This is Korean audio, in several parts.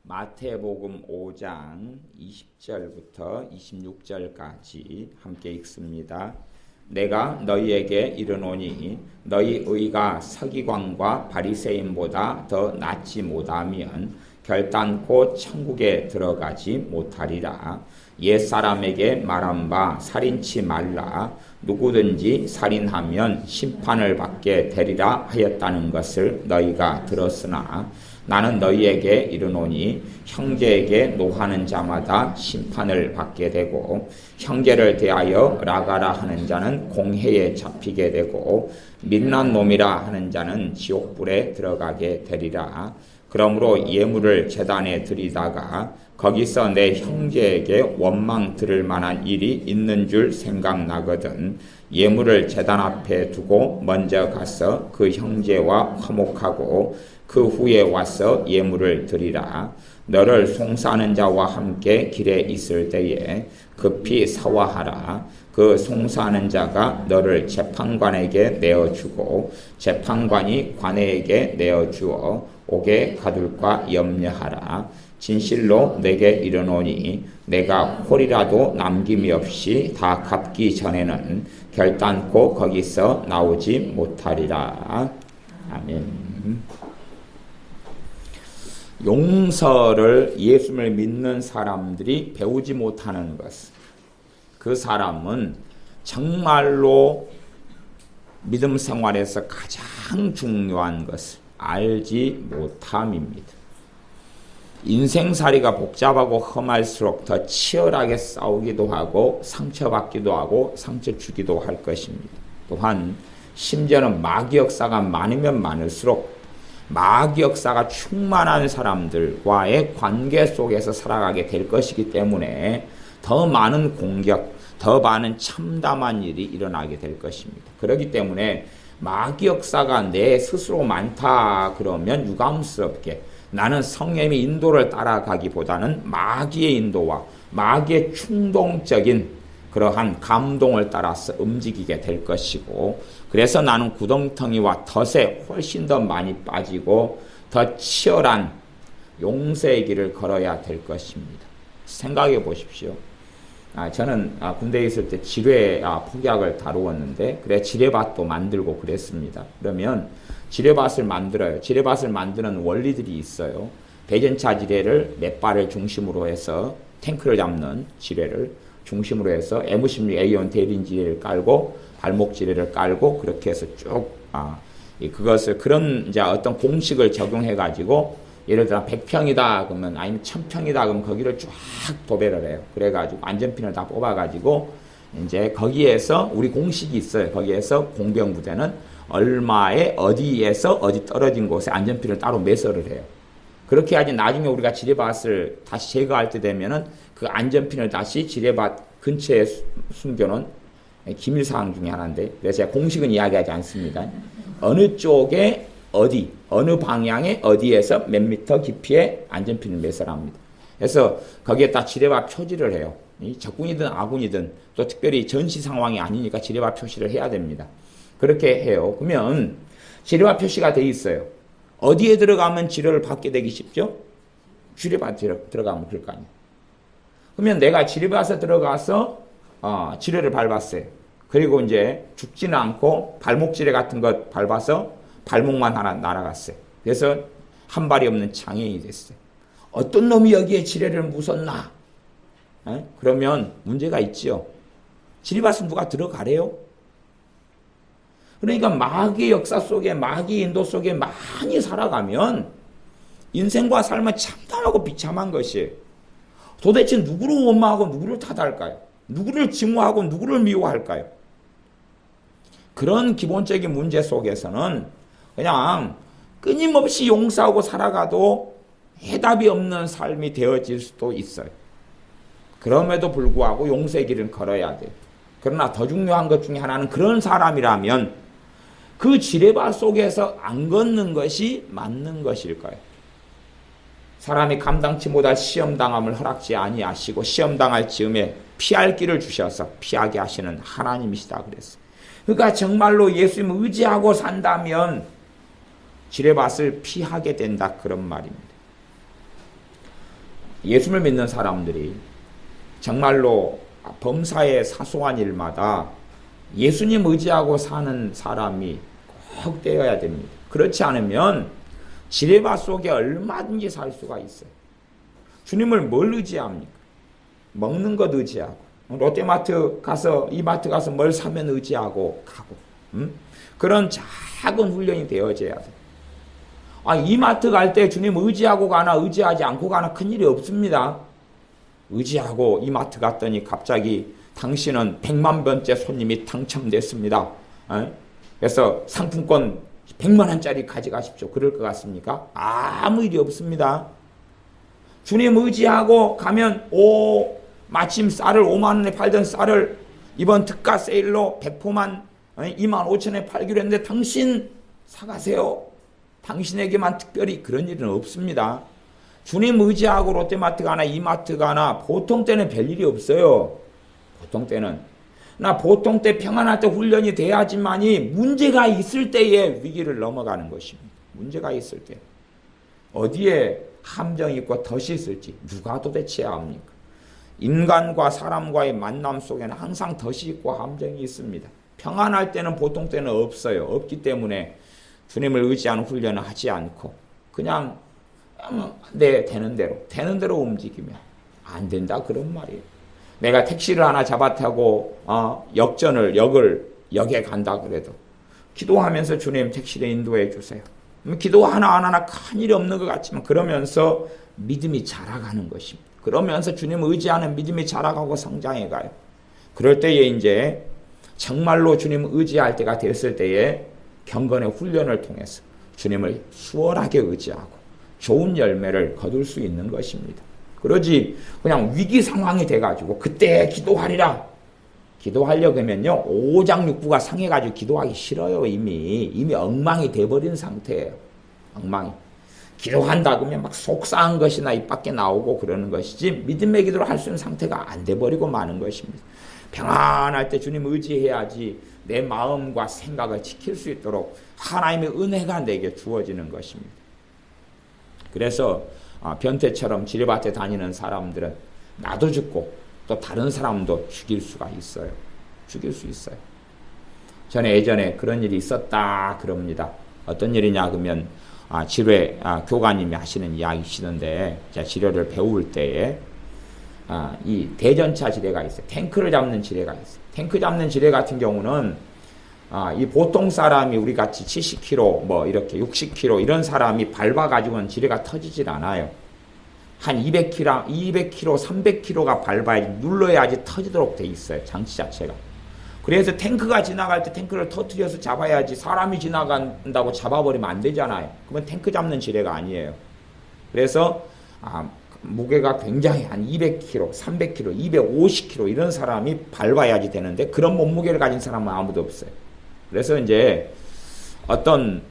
마태복음 5장 20절부터 26절까지 함께 읽습니다. 내가 너희에게 이르노니 너희 의가 서기관과 바리새인보다 더 낫지 못하면 결단코 천국에 들어가지 못하리라. 옛사람에게 말한 바 살인치 말라. 누구든지 살인하면 심판을 받게 되리라 하였다는 것을 너희가 들었으나 나는 너희에게 이르노니 형제에게 노하는 자마다 심판을 받게 되고 형제를 대하여 라가라 하는 자는 공회에 잡히게 되고 민난 놈이라 하는 자는 지옥불에 들어가게 되리라. 그러므로 예물을 제단에 드리다가 거기서 내 형제에게 원망 들을 만한 일이 있는 줄 생각나거든 예물을 제단 앞에 두고 먼저 가서 그 형제와 화목하고 그 후에 와서 예물을 드리라. 너를 송사하는 자와 함께 길에 있을 때에 급히 사화하라. 그 송사하는 자가 너를 재판관에게 내어주고 재판관이 관에게 내어주어 옥에 가둘까 염려하라. 진실로 내게 이르노니 내가 홀이라도 남김이 없이 다 갚기 전에는 결단코 거기서 나오지 못하리라. 아멘. 용서를 예수를 믿는 사람들이 배우지 못하는 것, 그 사람은 정말로 믿음 생활에서 가장 중요한 것을 알지 못함입니다. 인생살이가 복잡하고 험할수록 더 치열하게 싸우기도 하고 상처받기도 하고 상처 주기도 할 것입니다. 또한 심지어는 마귀 역사가 많으면 많을수록 마귀 역사가 충만한 사람들과의 관계 속에서 살아가게 될 것이기 때문에 더 많은 공격, 더 많은 참담한 일이 일어나게 될 것입니다. 그렇기 때문에 마귀 역사가 내 스스로 많다 그러면 유감스럽게 나는 성령의 인도를 따라가기보다는 마귀의 인도와 마귀의 충동적인 그러한 감동을 따라서 움직이게 될 것이고, 그래서 나는 구덩텅이와 덫에 훨씬 더 많이 빠지고 더 치열한 용서의 길을 걸어야 될 것입니다. 생각해 보십시오. 저는 군대에 있을 때 지뢰 폭약을 다루었는데 그래 지뢰밭도 만들고 그랬습니다. 그러면 지뢰밭을 만들어요. 지뢰밭을 만드는 원리들이 있어요. 배전차 지뢰를 몇 발을 중심으로 해서 탱크를 잡는 지뢰를 중심으로 해서 M16A1 대린 지뢰를 깔고 발목 지뢰를 깔고 그렇게 해서 쭉 그것을 그런 이제 어떤 공식을 적용해 가지고 예를 들어 100평이다 그러면 아니면 1000평이다 그러면 거기를 쫙 도배를 해요. 그래 가지고 안전핀을 다 뽑아 가지고 이제 거기에서 우리 공식이 있어요. 거기에서 공병 부대는 얼마에 어디에서 어디 떨어진 곳에 안전핀을 따로 매설을 해요. 그렇게 해야지 나중에 우리가 지뢰밭을 다시 제거할 때 되면은 그 안전핀을 다시 지뢰밭 근처에 숨겨놓은 기밀사항 중에 하나인데, 그래서 제가 공식은 이야기하지 않습니다. 어느 쪽에 어디, 어느 방향에 어디에서 몇 미터 깊이에 안전핀을 매설합니다. 그래서 거기에다 지뢰밭 표지를 해요. 적군이든 아군이든 또 특별히 전시 상황이 아니니까 지뢰밭 표시를 해야 됩니다. 그렇게 해요. 그러면 지뢰밭 표시가 돼 있어요. 어디에 들어가면 지뢰를 받게 되기 쉽죠? 지뢰밭에 들어가면 그럴 거 아니에요. 그러면 내가 지뢰밭에 들어가서 지뢰를 밟았어요. 그리고 이제 죽지는 않고 발목 지뢰 같은 것 밟아서 발목만 하나 날아갔어요. 그래서 한 발이 없는 장애인이 됐어요. 어떤 놈이 여기에 지뢰를 묻었나? 그러면 문제가 있지요. 지뢰밭은 누가 들어가래요? 그러니까 마귀의 역사 속에 마귀 인도 속에 많이 살아가면 인생과 삶은 참담하고 비참한 것이에요. 도대체 누구를 원망하고 누구를 탓할까요? 누구를 증오하고 누구를 미워할까요? 그런 기본적인 문제 속에서는 그냥 끊임없이 용서하고 살아가도 해답이 없는 삶이 되어질 수도 있어요. 그럼에도 불구하고 용서의 길은 걸어야 돼요. 그러나 더 중요한 것 중에 하나는 그런 사람이라면 그 지뢰밭 속에서 안 걷는 것이 맞는 것일까요? 사람이 감당치 못할 시험당함을 허락지 아니하시고 시험당할 즈음에 피할 길을 주셔서 피하게 하시는 하나님이시다 그랬어요. 그러니까 정말로 예수님을 의지하고 산다면 지뢰밭을 피하게 된다 그런 말입니다. 예수를 믿는 사람들이 정말로 범사의 사소한 일마다 예수님 의지하고 사는 사람이 꼭 되어야 됩니다. 그렇지 않으면 지뢰밭 속에 얼마든지 살 수가 있어요. 주님을 뭘 의지합니까? 먹는 것 의지하고, 롯데마트 가서, 이마트 가서 뭘 사면 의지하고 가고, 그런 작은 훈련이 되어져야 돼요. 이마트 갈 때 주님 의지하고 가나 의지하지 않고 가나 큰일이 없습니다. 의지하고 이마트 갔더니 갑자기 당신은 100만 번째 손님이 당첨됐습니다. 그래서 상품권 100만 원짜리 가져가십시오. 그럴 것 같습니까? 아무 일이 없습니다. 주님 의지하고 가면 마침 쌀을 5만 원에 팔던 쌀을 이번 특가 세일로 100포만 2만 5천에 팔기로 했는데 당신 사가세요. 당신에게만 특별히 그런 일은 없습니다. 주님 의지하고 롯데마트 가나 이마트 가나 보통 때는 별일이 없어요. 보통 때는. 보통 때 평안할 때 훈련이 돼야지만이 문제가 있을 때에 위기를 넘어가는 것입니다. 문제가 있을 때. 어디에 함정이 있고 덫이 있을지 누가 도대체 압니까? 인간과 사람과의 만남 속에는 항상 덫이 있고 함정이 있습니다. 평안할 때는 보통 때는 없어요. 없기 때문에 주님을 의지하는 훈련을 하지 않고 그냥 되는 대로 움직이면 안 된다 그런 말이에요. 내가 택시를 하나 잡아 타고 역에 간다 그래도 기도하면서 주님 택시를 인도해 주세요. 기도 하나하나 큰일이 없는 것 같지만 그러면서 믿음이 자라가는 것입니다. 그러면서 주님 의지하는 믿음이 자라가고 성장해 가요. 그럴 때에 이제 정말로 주님 의지할 때가 됐을 때에 경건의 훈련을 통해서 주님을 수월하게 의지하고 좋은 열매를 거둘 수 있는 것입니다. 그러지 그냥 위기 상황이 돼가지고 그때 기도하리라. 기도하려고 하면요 5장 6부가 상해가지고 기도하기 싫어요. 이미 엉망이 돼버린 상태예요. 엉망이. 기도한다 그러면 막 속상한 것이나 입 밖에 나오고 그러는 것이지 믿음의 기도를 할 수 있는 상태가 안 돼버리고 마는 것입니다. 평안할 때 주님 의지해야지 내 마음과 생각을 지킬 수 있도록 하나님의 은혜가 내게 주어지는 것입니다. 그래서 변태처럼 지뢰밭에 다니는 사람들은 나도 죽고 또 다른 사람도 죽일 수가 있어요. 죽일 수 있어요. 전에 예전에 그런 일이 있었다 그럽니다. 어떤 일이냐 그러면 지뢰 교관님이 하시는 이야기시던데 제가 지뢰를 배울 때에 이 대전차 지뢰가 있어요. 탱크를 잡는 지뢰가 있어요. 탱크 잡는 지뢰 같은 경우는 이 보통 사람이 우리 같이 70kg 이렇게 60kg 이런 사람이 밟아가지고는 지뢰가 터지질 않아요. 한 200kg, 300kg가 밟아야지 눌러야지 터지도록 돼 있어요. 장치 자체가. 그래서 탱크가 지나갈 때 탱크를 터뜨려서 잡아야지 사람이 지나간다고 잡아버리면 안 되잖아요. 그러면 탱크 잡는 지뢰가 아니에요. 그래서 무게가 굉장히 한 200kg, 300kg, 250kg 이런 사람이 밟아야지 되는데 그런 몸무게를 가진 사람은 아무도 없어요. 그래서 이제 어떤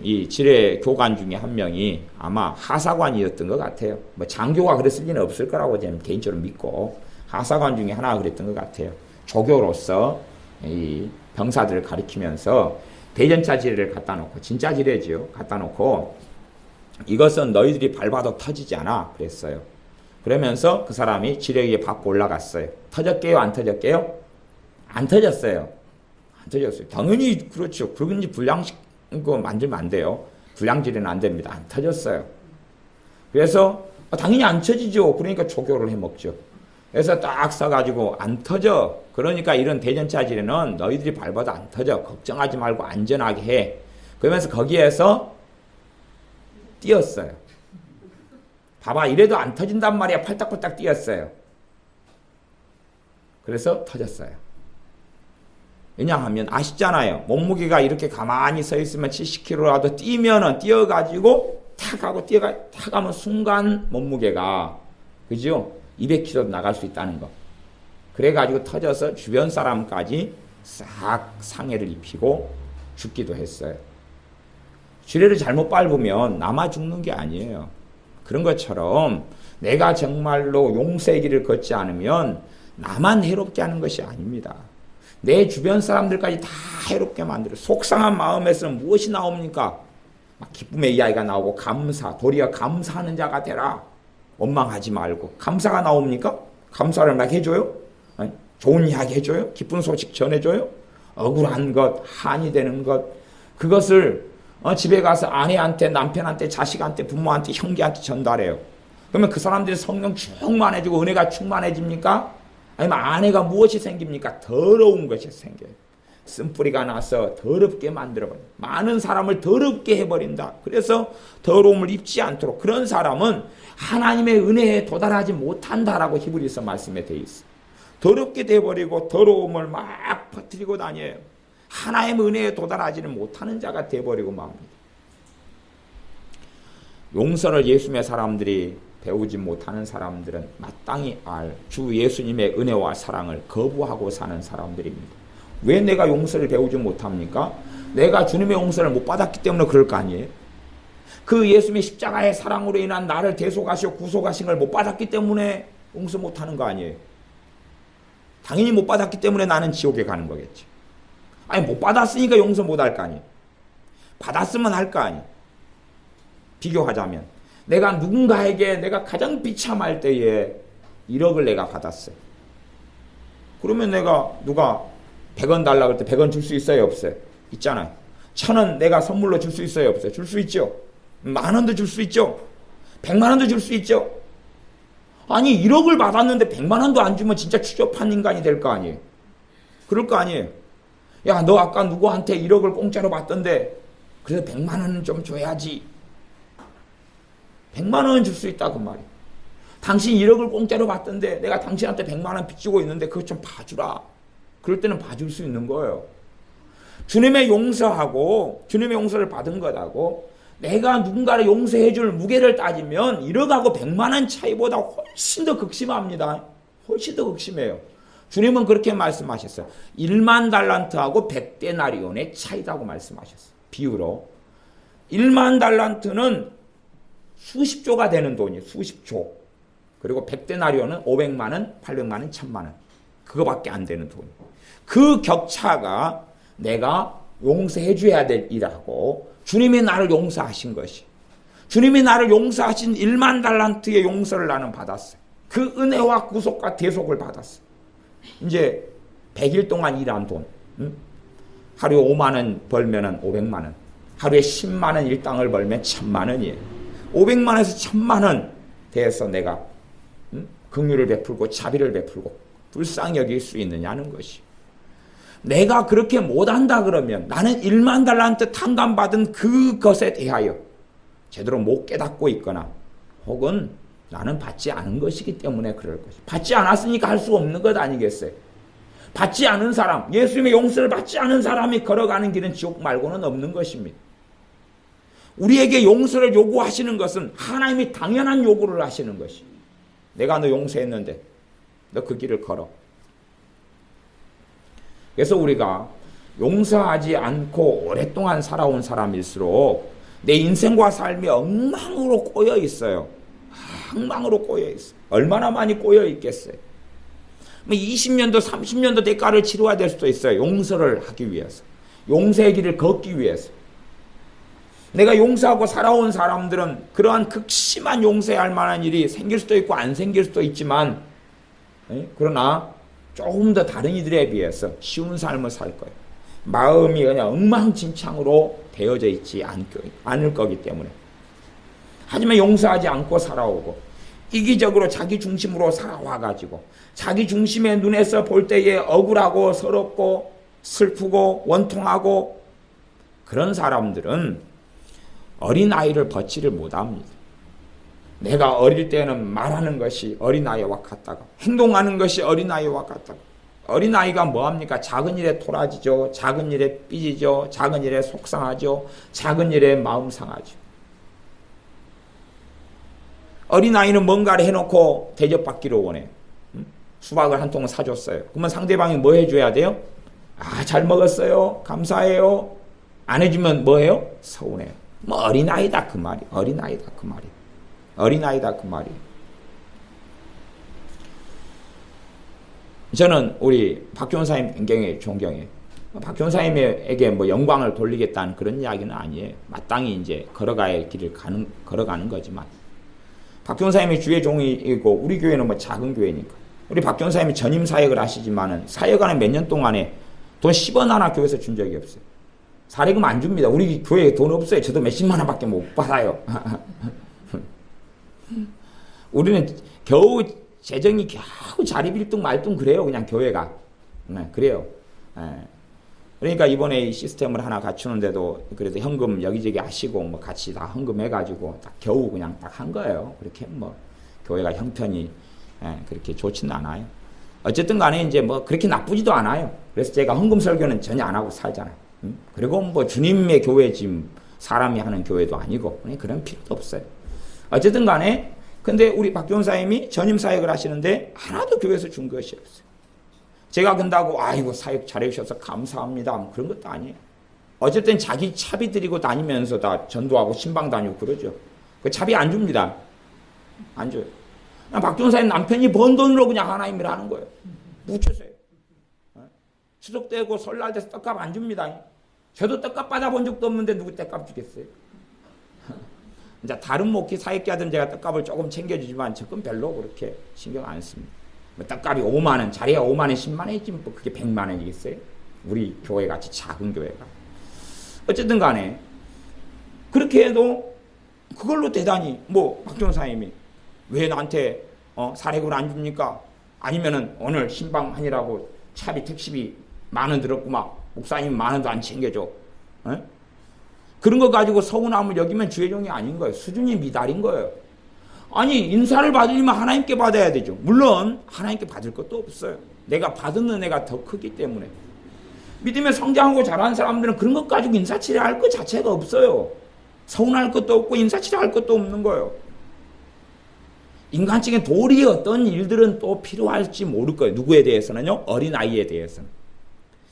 이 지뢰 교관 중에 한 명이 아마 하사관이었던 것 같아요. 장교가 그랬을 리는 없을 거라고 저는 개인적으로 믿고 하사관 중에 하나가 그랬던 것 같아요. 조교로서 이 병사들을 가리키면서 대전차 지뢰를 갖다 놓고 진짜 지뢰죠. 갖다 놓고 이것은 너희들이 밟아도 터지지 않아 그랬어요. 그러면서 그 사람이 지뢰 위에 밟고 올라갔어요. 터졌게요? 안 터졌게요? 안 터졌어요. 안 터졌어요. 당연히 그렇죠. 그런지 불량식 거 만들면 안 돼요. 불량지뢰는 안 됩니다. 안 터졌어요. 그래서 당연히 안 터지죠. 그러니까 조교를 해먹죠. 그래서 딱 써가지고 안 터져. 그러니까 이런 대전차 지뢰는 너희들이 밟아도 안 터져. 걱정하지 말고 안전하게 해. 그러면서 거기에서 뛰었어요. 봐봐 이래도 안 터진단 말이야. 팔딱팔딱 뛰었어요. 그래서 터졌어요. 왜냐하면 아시잖아요. 몸무게가 이렇게 가만히 서 있으면 70kg라도 뛰면은 뛰어가지고 탁 하고 탁 하면 순간 몸무게가 그죠? 200kg 나갈 수 있다는 거. 그래가지고 터져서 주변 사람까지 싹 상해를 입히고 죽기도 했어요. 지뢰를 잘못 밟으면 남아 죽는 게 아니에요. 그런 것처럼 내가 정말로 용서의 길을 걷지 않으면 나만 해롭게 하는 것이 아닙니다. 내 주변 사람들까지 다 해롭게 만들어. 속상한 마음에서는 무엇이 나옵니까? 막 기쁨의 이야기가 나오고 감사, 도리어 감사하는 자가 되라. 원망하지 말고. 감사가 나옵니까? 감사를 막 해줘요? 아니, 좋은 이야기 해줘요? 기쁜 소식 전해줘요? 억울한 것, 한이 되는 것, 그것을 집에 가서 아내한테, 남편한테, 자식한테, 부모한테, 형제한테 전달해요. 그러면 그 사람들이 성령 충만해지고 은혜가 충만해집니까? 아니면 아내가 무엇이 생깁니까? 더러운 것이 생겨요. 쓴뿌리가 나서 더럽게 만들어버린다. 많은 사람을 더럽게 해버린다. 그래서 더러움을 입지 않도록, 그런 사람은 하나님의 은혜에 도달하지 못한다라고 히브리서 말씀에 되어 있어요. 더럽게 돼버리고 더러움을 막 퍼뜨리고 다녀요. 하나님의 은혜에 도달하지는 못하는 자가 돼버리고 맙니다. 용서를 예수님의 사람들이 배우지 못하는 사람들은 마땅히 알 주 예수님의 은혜와 사랑을 거부하고 사는 사람들입니다. 왜 내가 용서를 배우지 못합니까? 내가 주님의 용서를 못 받았기 때문에 그럴 거 아니에요? 그 예수님의 십자가의 사랑으로 인한 나를 대속하시고 구속하신 걸 못 받았기 때문에 용서 못하는 거 아니에요? 당연히 못 받았기 때문에 나는 지옥에 가는 거겠지. 아니, 못 받았으니까 용서 못 할 거 아니에요? 받았으면 할 거 아니에요? 비교하자면 내가 누군가에게 내가 가장 비참할 때에 1억을 내가 받았어요. 그러면 내가 누가 100원 달라고 할 때 100원 줄 수 있어요? 없어요? 있잖아요. 1000원 내가 선물로 줄 수 있어요? 없어요? 줄 수 있죠. 10,000원도 줄 수 있죠. 100만원도 줄 수 있죠. 아니 1억을 받았는데 100만원도 안 주면 진짜 추접한 인간이 될 거 아니에요. 그럴 거 아니에요. 야, 너 아까 누구한테 1억을 공짜로 받던데 그래서 100만원은 좀 줘야지. 100만원은 줄 수 있다 그 말이에요. 당신 1억을 공짜로 받던데 내가 당신한테 100만원 빚지고 있는데 그것 좀 봐주라. 그럴 때는 봐줄 수 있는 거예요. 주님의 용서하고 주님의 용서를 받은 것하고 내가 누군가를 용서해줄 무게를 따지면 1억하고 100만원 차이보다 훨씬 더 극심합니다. 훨씬 더 극심해요. 주님은 그렇게 말씀하셨어요. 1만 달란트하고 100데나리온의 차이다고 말씀하셨어요. 비유로 1만 달란트는 수십조가 되는 돈이에요. 수십조. 그리고 100데나리온은 500만원, 800만원, 1000만원. 그거밖에 안 되는 돈. 그 격차가 내가 용서해 줘야 될 일하고 주님이 나를 용서하신 것이, 주님이 나를 용서하신 1만 달란트의 용서를 나는 받았어요. 그 은혜와 구속과 대속을 받았어요. 이제 100일 동안 일한 돈, 하루에 5만원 벌면 500만원, 하루에 10만원 일당을 벌면 1000만원이에요. 500만원에서 1000만원 돼서 내가 긍휼을 베풀고 자비를 베풀고 불쌍히 여길 수 있느냐는 것이. 내가 그렇게 못한다 그러면 나는 1만 달란트 탕감받은 그것에 대하여 제대로 못 깨닫고 있거나 혹은 나는 받지 않은 것이기 때문에 그럴 것이. 받지 않았으니까 할 수 없는 것 아니겠어요? 받지 않은 사람, 예수님의 용서를 받지 않은 사람이 걸어가는 길은 지옥 말고는 없는 것입니다. 우리에게 용서를 요구하시는 것은 하나님이 당연한 요구를 하시는 것이. 내가 너 용서했는데 너 그 길을 걸어. 그래서 우리가 용서하지 않고 오랫동안 살아온 사람일수록 내 인생과 삶이 엉망으로 꼬여 있어요. 엉망으로 꼬여 있어요. 얼마나 많이 꼬여 있겠어요. 20년도 30년도 대가를 치러야 될 수도 있어요. 용서를 하기 위해서. 용서의 길을 걷기 위해서. 내가 용서하고 살아온 사람들은 그러한 극심한 용서해야 할 만한 일이 생길 수도 있고 안 생길 수도 있지만, 그러나 조금 더 다른 이들에 비해서 쉬운 삶을 살 거예요. 마음이 그냥 엉망진창으로 되어져 있지 않을 거기 때문에. 하지만 용서하지 않고 살아오고 이기적으로 자기 중심으로 살아와가지고 자기 중심의 눈에서 볼 때에 억울하고 서럽고 슬프고 원통하고 그런 사람들은 어린아이를 벗지를 못합니다. 내가 어릴 때는 말하는 것이 어린아이와 같다가 행동하는 것이 어린아이와 같다가 어린아이가 뭐합니까? 작은 일에 토라지죠. 작은 일에 삐지죠. 작은 일에 속상하죠. 작은 일에 마음 상하죠. 어린아이는 뭔가를 해놓고 대접받기를 원해요. 수박을 한 통 사줬어요. 그러면 상대방이 뭐 해줘야 돼요? 아, 잘 먹었어요. 감사해요. 안 해주면 뭐 해요? 서운해요. 뭐 어린아이다 그 말이. 어린아이다 그 말이. 어린아이다 그 말이. 저는 우리 박 전사님 굉장히 존경해요. 박 전사님에게 뭐 영광을 돌리겠다는 그런 이야기는 아니에요. 마땅히 이제 걸어가야 할 길을 걸어가는 거지만 박 전사님이 주의 종이고 우리 교회는 뭐 작은 교회니까. 우리 박 전사님이 전임 사역을 하시지만은 사역 안에 몇 년 동안에 돈 10원 하나 교회에서 준 적이 없어요. 사례금 안 줍니다. 우리 교회에 돈 없어요. 저도 몇십만 원밖에 못 받아요. 우리는 겨우 재정이 겨우 자리빌둥 말둥 그래요. 그냥 교회가. 네, 그래요. 네. 그러니까 이번에 이 시스템을 하나 갖추는데도 그래도 현금 여기저기 하시고 뭐 같이 다 헌금해가지고 딱 겨우 그냥 딱 한 거예요. 그렇게 뭐 교회가 형편이 그렇게 좋지는 않아요. 어쨌든 간에 이제 뭐 그렇게 나쁘지도 않아요. 그래서 제가 헌금 설교는 전혀 안 하고 살잖아요. 그리고 뭐 주님의 교회 지금 사람이 하는 교회도 아니고 그런 필요도 없어요. 어쨌든 간에 근데 우리 박 전사님이 전임 사역을 하시는데 하나도 교회에서 준 것이 없어요. 제가 근다고 아이고 사역 잘해주셔서 감사합니다 뭐 그런 것도 아니에요. 어쨌든 자기 차비 드리고 다니면서 다 전도하고 신방 다니고 그러죠. 그 차비 안 줍니다. 안 줘요. 박 전사님 남편이 번 돈으로 그냥 하나님 일 하는 거예요. 묻혀서요. 추석 때고 설날 돼서 떡값 안 줍니다. 저도 떡값 받아본 적도 없는데 누구 떡값 주겠어요? 이제 다른 목회 사역자들은 제가 떡값을 조금 챙겨주지만 저건 별로 그렇게 신경 안 씁니다. 뭐 떡값이 5만 원, 자리가 5만 원, 10만 원이지 뭐 그게 100만 원이겠어요? 우리 교회 같이 작은 교회가. 어쨌든 간에 그렇게 해도 그걸로 대단히 뭐 박 전사님이 왜 나한테 사례금을 안 줍니까? 아니면은 오늘 신방하니라고 차비 택시비 10,000원 들었구만. 목사님 10,000원도 안 챙겨줘. 에? 그런 거 가지고 서운함을 여기면 주의 종이 아닌 거예요. 수준이 미달인 거예요. 아니 인사를 받으려면 하나님께 받아야 되죠. 물론 하나님께 받을 것도 없어요. 내가 받은 은혜가 더 크기 때문에. 믿음에 성장하고 자라는 사람들은 그런 것 가지고 인사치레할 것 자체가 없어요. 서운할 것도 없고 인사치레할 것도 없는 거예요. 인간적인 도리 어떤 일들은 또 필요할지 모를 거예요. 누구에 대해서는요? 어린아이에 대해서는.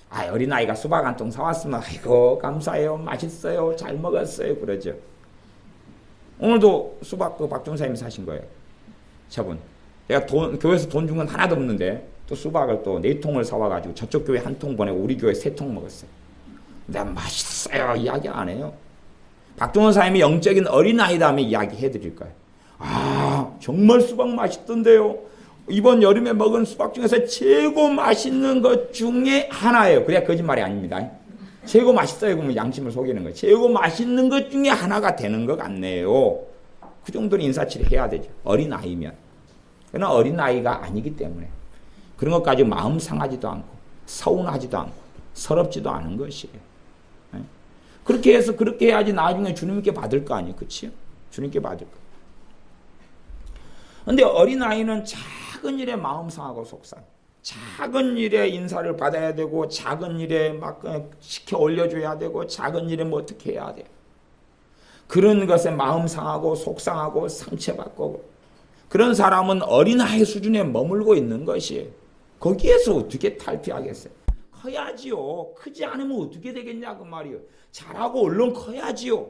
어린아이가 수박 한 통 사왔으면 아이고 감사해요. 맛있어요. 잘 먹었어요. 그러죠. 오늘도 수박 그 박종사님이 사신 거예요. 저분. 내가 교회에서 돈 준 건 하나도 없는데 또 수박을 또 4통을 사와가지고 저쪽 교회 1통 보내고 우리 교회 3통 먹었어요. 내가 맛있어요. 이야기 안 해요. 박종사님이 영적인 어린아이다면 이야기 해드릴 거예요. 정말 수박 맛있던데요. 이번 여름에 먹은 수박 중에서 최고 맛있는 것 중에 하나예요. 그래야 거짓말이 아닙니다. 최고 맛있어요. 그러면 양심을 속이는 거예요. 최고 맛있는 것 중에 하나가 되는 것 같네요. 그 정도는 인사치레 해야 되죠. 어린아이면. 그러나 어린아이가 아니기 때문에 그런 것까지 마음 상하지도 않고 서운하지도 않고 서럽지도 않은 것이에요. 그렇게 해서 그렇게 해야지 나중에 주님께 받을 거 아니에요. 그치요? 주님께 받을 거. 근데 어린아이는 작은 일에 마음 상하고 속상. 작은 일에 인사를 받아야 되고 작은 일에 막 시켜 올려줘야 되고 작은 일에 뭐 어떻게 해야 돼. 그런 것에 마음 상하고 속상하고 상처받고 그런 사람은 어린아이 수준에 머물고 있는 것이에요. 거기에서 어떻게 탈피하겠어요? 커야지요. 크지 않으면 어떻게 되겠냐 그 말이에요. 잘하고 얼른 커야지요.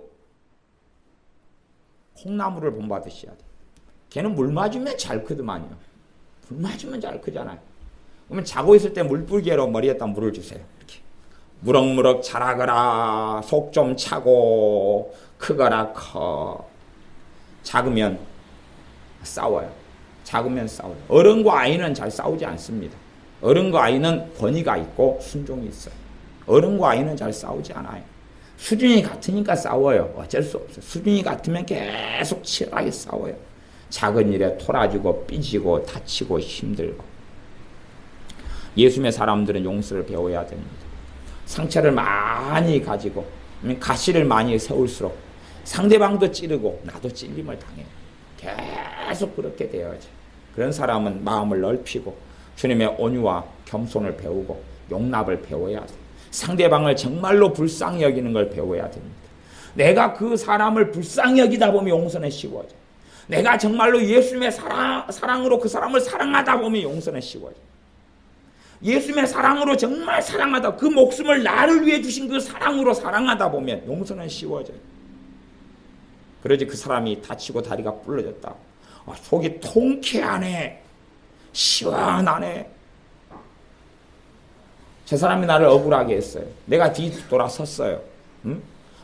콩나물을 본받으셔야 돼요. 걔는 물 맞으면 잘 크더만요. 물 맞으면 잘 크잖아요. 그러면 자고 있을 때 물불개로 머리에다 물을 주세요. 이렇게 무럭무럭 자라거라. 속 좀 차고 크거라 커. 작으면 싸워요. 작으면 싸워요. 어른과 아이는 잘 싸우지 않습니다. 어른과 아이는 권위가 있고 순종이 있어요. 어른과 아이는 잘 싸우지 않아요. 수준이 같으니까 싸워요. 어쩔 수 없어요. 수준이 같으면 계속 치열하게 싸워요. 작은 일에 토라지고 삐지고 다치고 힘들고. 예수님의 사람들은 용서를 배워야 됩니다. 상처를 많이 가지고 가시를 많이 세울수록 상대방도 찌르고 나도 찔림을 당해요. 계속 그렇게 되어야죠. 그런 사람은 마음을 넓히고 주님의 온유와 겸손을 배우고 용납을 배워야 돼요. 상대방을 정말로 불쌍히 여기는 걸 배워야 됩니다. 내가 그 사람을 불쌍히 여기다 보면 용서는 쉬워져. 내가 정말로 예수님의 사랑으로 그 사람을 사랑하다 보면 용서는 쉬워져. 예수님의 사랑으로 정말 사랑하다, 그 목숨을 나를 위해 주신 그 사랑으로 사랑하다 보면 용서는 쉬워져요. 그러지 그 사람이 다치고 다리가 부러졌다. 속이 통쾌하네. 시원하네. 저 사람이 나를 억울하게 했어요. 내가 뒤돌아섰어요.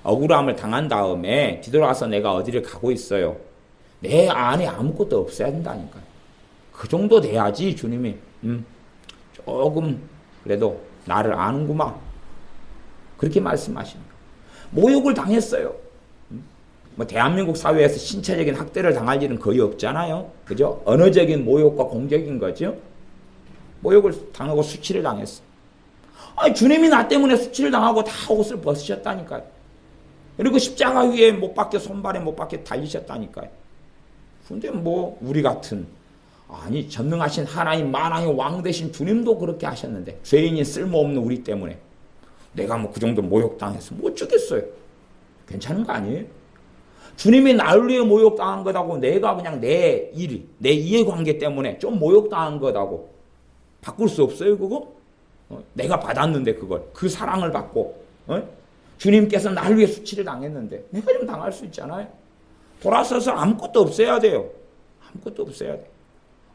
억울함을 당한 다음에 뒤돌아서 내가 어디를 가고 있어요. 내 안에 아무것도 없어야 된다니까요. 그 정도 돼야지 주님이 조금 그래도 나를 아는구만. 그렇게 말씀하십니다. 모욕을 당했어요. 뭐 대한민국 사회에서 신체적인 학대를 당할 일은 거의 없잖아요. 그죠? 언어적인 모욕과 공격인 거죠. 모욕을 당하고 수치를 당했어. 아니, 주님이 나 때문에 수치를 당하고 다 옷을 벗으셨다니까요. 그리고 십자가 위에 못 박혀 손발에 못 박혀 달리셨다니까요. 근데 뭐 우리 같은 아니 전능하신 하나님 만왕의 왕 되신 주님도 그렇게 하셨는데 죄인인 쓸모없는 우리 때문에 내가 뭐 그 정도 모욕당해서 못 죽겠어요. 괜찮은 거 아니에요? 주님이 나를 위해 모욕당한 거다고 내가 그냥 내 이해관계 때문에 좀 모욕당한 거다고 바꿀 수 없어요 그거? 내가 받았는데 그걸 그 사랑을 받고 주님께서 나를 위해 수치를 당했는데 내가 좀 당할 수 있잖아요. 돌아서서 아무것도 없애야 돼요. 아무것도 없애야 돼.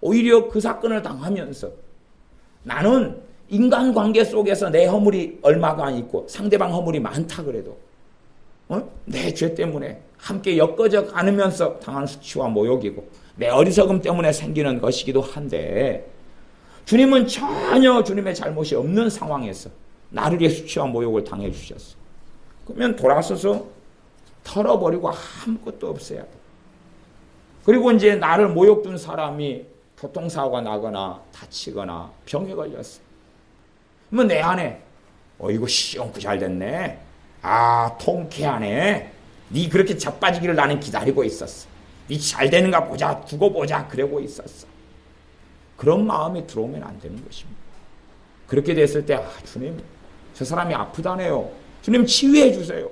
오히려 그 사건을 당하면서 나는 인간관계 속에서 내 허물이 얼마가 있고 상대방 허물이 많다 그래도 내 죄 때문에 함께 엮어져 가면서 당하는 수치와 모욕이고 내 어리석음 때문에 생기는 것이기도 한데 주님은 전혀 주님의 잘못이 없는 상황에서 나를 위해 수치와 모욕을 당해 주셨어. 그러면 돌아서서 털어버리고 아무것도 없애야 돼. 그리고 이제 나를 모욕 준 사람이 교통사고가 나거나 다치거나 병에 걸렸어. 그러면 내 안에 이거 시원크 잘 됐네. 아 통쾌하네. 네 그렇게 자빠지기를 나는 기다리고 있었어. 네 잘 되는가 보자 두고 보자 그러고 있었어. 그런 마음이 들어오면 안 되는 것입니다. 그렇게 됐을 때 주님 저 사람이 아프다네요. 주님 치유해 주세요.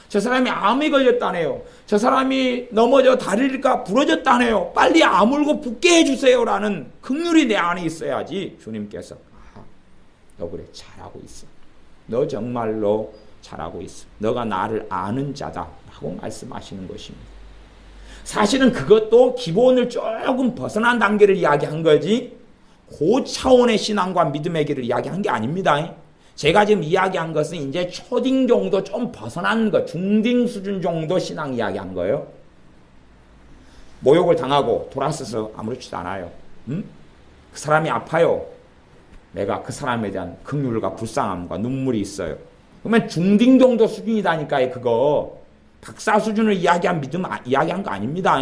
저 사람이 암이 걸렸다네요. 저 사람이 넘어져 다리가 부러졌다네요. 빨리 아물고 붓게 해주세요라는 긍휼이 내 안에 있어야지 주님께서 너 그래 잘하고 있어. 너 정말로 잘하고 있어. 너가 나를 아는 자다 라고 말씀하시는 것입니다. 사실은 그것도 기본을 조금 벗어난 단계를 이야기한 거지 고차원의 신앙과 믿음의 길을 이야기한 게 아닙니다. 제가 지금 이야기한 것은 이제 초딩 정도 좀 벗어난 것, 중딩 수준 정도 신앙 이야기한 거예요. 모욕을 당하고 돌아서서 아무렇지도 않아요. 그 사람이 아파요. 내가 그 사람에 대한 긍휼과 불쌍함과 눈물이 있어요. 그러면 중딩 정도 수준이다니까요. 그거 박사 수준을 이야기한 믿음 이야기한 거 아닙니다.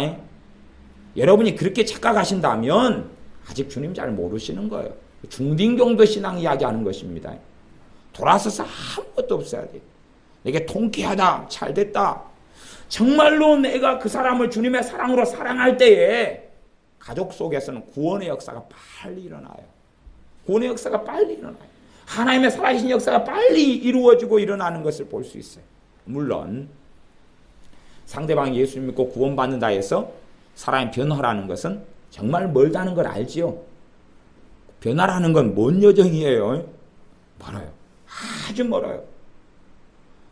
여러분이 그렇게 착각하신다면 아직 주님 잘 모르시는 거예요. 중딩 정도 신앙 이야기하는 것입니다. 돌아서서 아무것도 없어야 돼. 내게 통쾌하다, 잘 됐다. 정말로 내가 그 사람을 주님의 사랑으로 사랑할 때에 가족 속에서는 구원의 역사가 빨리 일어나요. 구원의 역사가 빨리 일어나요. 하나님의 살아계신 역사가 빨리 이루어지고 일어나는 것을 볼 수 있어요. 물론 상대방이 예수 믿고 구원받는다 해서 사람이 변화라는 것은 정말 멀다는 걸 알지요. 변화라는 건 먼 여정이에요. 멀어요. 아주 멀어요.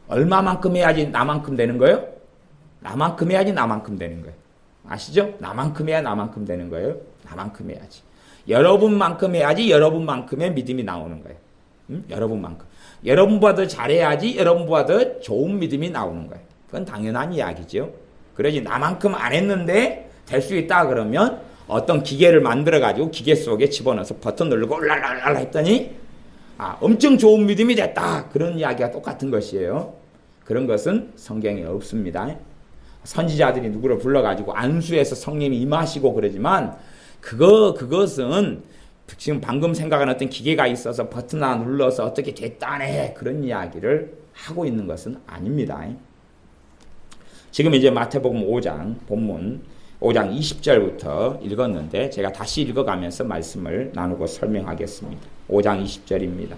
얼마만큼 해야지 나만큼 되는 거예요? 나만큼 해야지 나만큼 되는 거예요. 아시죠? 나만큼 해야 나만큼 되는 거예요. 나만큼 해야지. 여러분만큼 해야지 여러분만큼의 믿음이 나오는 거예요. 여러분만큼. 여러분보다 더 잘해야지 여러분보다 더 좋은 믿음이 나오는 거예요. 그건 당연한 이야기죠. 그러지 나만큼 안 했는데 될 수 있다 그러면 어떤 기계를 만들어가지고 기계 속에 집어넣어서 버튼 누르고 랄랄랄 했더니 엄청 좋은 믿음이 됐다. 그런 이야기가 똑같은 것이에요. 그런 것은 성경에 없습니다. 선지자들이 누구를 불러가지고 안수해서 성령이 임하시고 그러지만 그것은 지금 방금 생각한 어떤 기계가 있어서 버튼 하나 눌러서 어떻게 됐다네 그런 이야기를 하고 있는 것은 아닙니다. 지금 이제 마태복음 5장 본문 5장 20절부터 읽었는데 제가 다시 읽어가면서 말씀을 나누고 설명하겠습니다. 5장 20절입니다.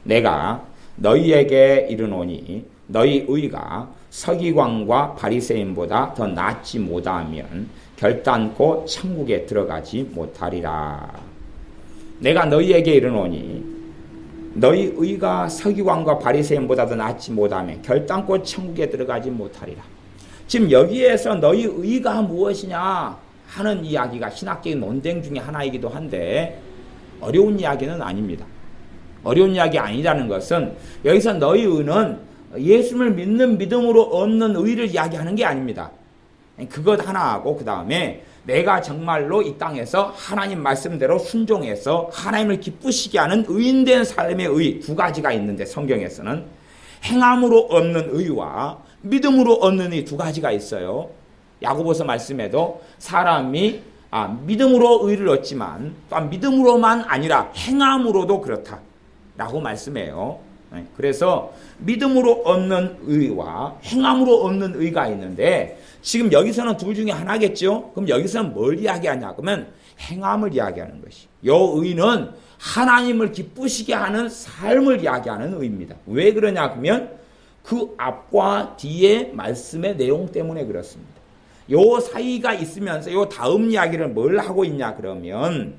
내가 너희에게 이르노니 너희 의가 서기관과 바리새인보다 더 낫지 못하면 결단코 천국에 들어가지 못하리라. 내가 너희에게 이르노니 너희 의가 서기관과 바리새인보다 더 낫지 못하면 결단코 천국에 들어가지 못하리라. 지금 여기에서 너희 의가 무엇이냐 하는 이야기가 신학적인 논쟁 중에 하나이기도 한데 어려운 이야기는 아닙니다. 어려운 이야기 아니라는 것은 여기서 너희 의는 예수를 믿는 믿음으로 얻는 의를 이야기하는 게 아닙니다. 그것 하나 하고 그 다음에 내가 정말로 이 땅에서 하나님 말씀대로 순종해서 하나님을 기쁘시게 하는 의인된 삶의 의 두 가지가 있는데 성경에서는 행함으로 얻는 의와 믿음으로 얻는 의 두 가지가 있어요. 야고보서 말씀에도 사람이 믿음으로 의를 얻지만 또한 믿음으로만 아니라 행함으로도 그렇다라고 말씀해요. 그래서 믿음으로 얻는 의와 행함으로 얻는 의가 있는데 지금 여기서는 둘 중에 하나겠죠. 그럼 여기서는 뭘 이야기하냐 그러면 행함을 이야기하는 것이. 요 의는 하나님을 기쁘시게 하는 삶을 이야기하는 의입니다. 왜 그러냐 그러면 그 앞과 뒤의 말씀의 내용 때문에 그렇습니다. 요 사이가 있으면서 요 다음 이야기를 뭘 하고 있냐 그러면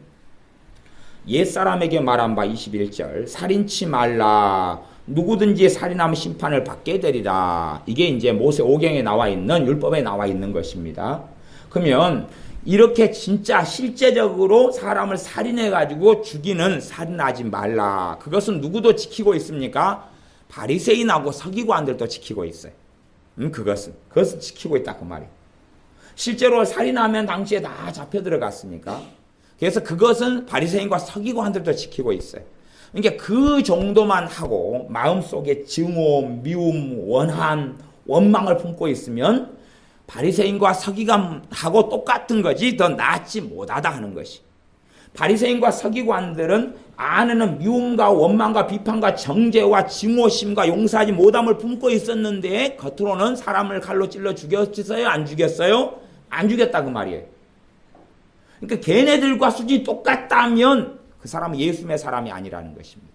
옛사람에게 말한 바 21절 살인치 말라 누구든지 살인하면 심판을 받게 되리라. 이게 이제 모세 오경에 나와 있는 율법에 나와 있는 것입니다. 그러면 이렇게 진짜 실제적으로 사람을 살인해가지고 죽이는 살인하지 말라. 그것은 누구도 지키고 있습니까? 바리새인하고 서기관들도 지키고 있어요. 그것은 지키고 있다 그 말이에요. 실제로 살인하면 당시에 다 잡혀 들어갔으니까. 그래서 그것은 바리새인과 서기관들도 지키고 있어요. 그러니까 그 정도만 하고 마음속에 증오, 미움, 원한, 원망을 품고 있으면 바리새인과 서기관하고 똑같은 거지 더 낫지 못하다 하는 것이. 바리새인과 서기관들은 안에는 미움과 원망과 비판과 정죄와 증오심과 용서하지 못함을 품고 있었는데 겉으로는 사람을 칼로 찔러 죽였어요? 안 죽였어요? 안 죽였다 그 말이에요. 그러니까 걔네들과 수준이 똑같다면 그 사람은 예수님의 사람이 아니라는 것입니다.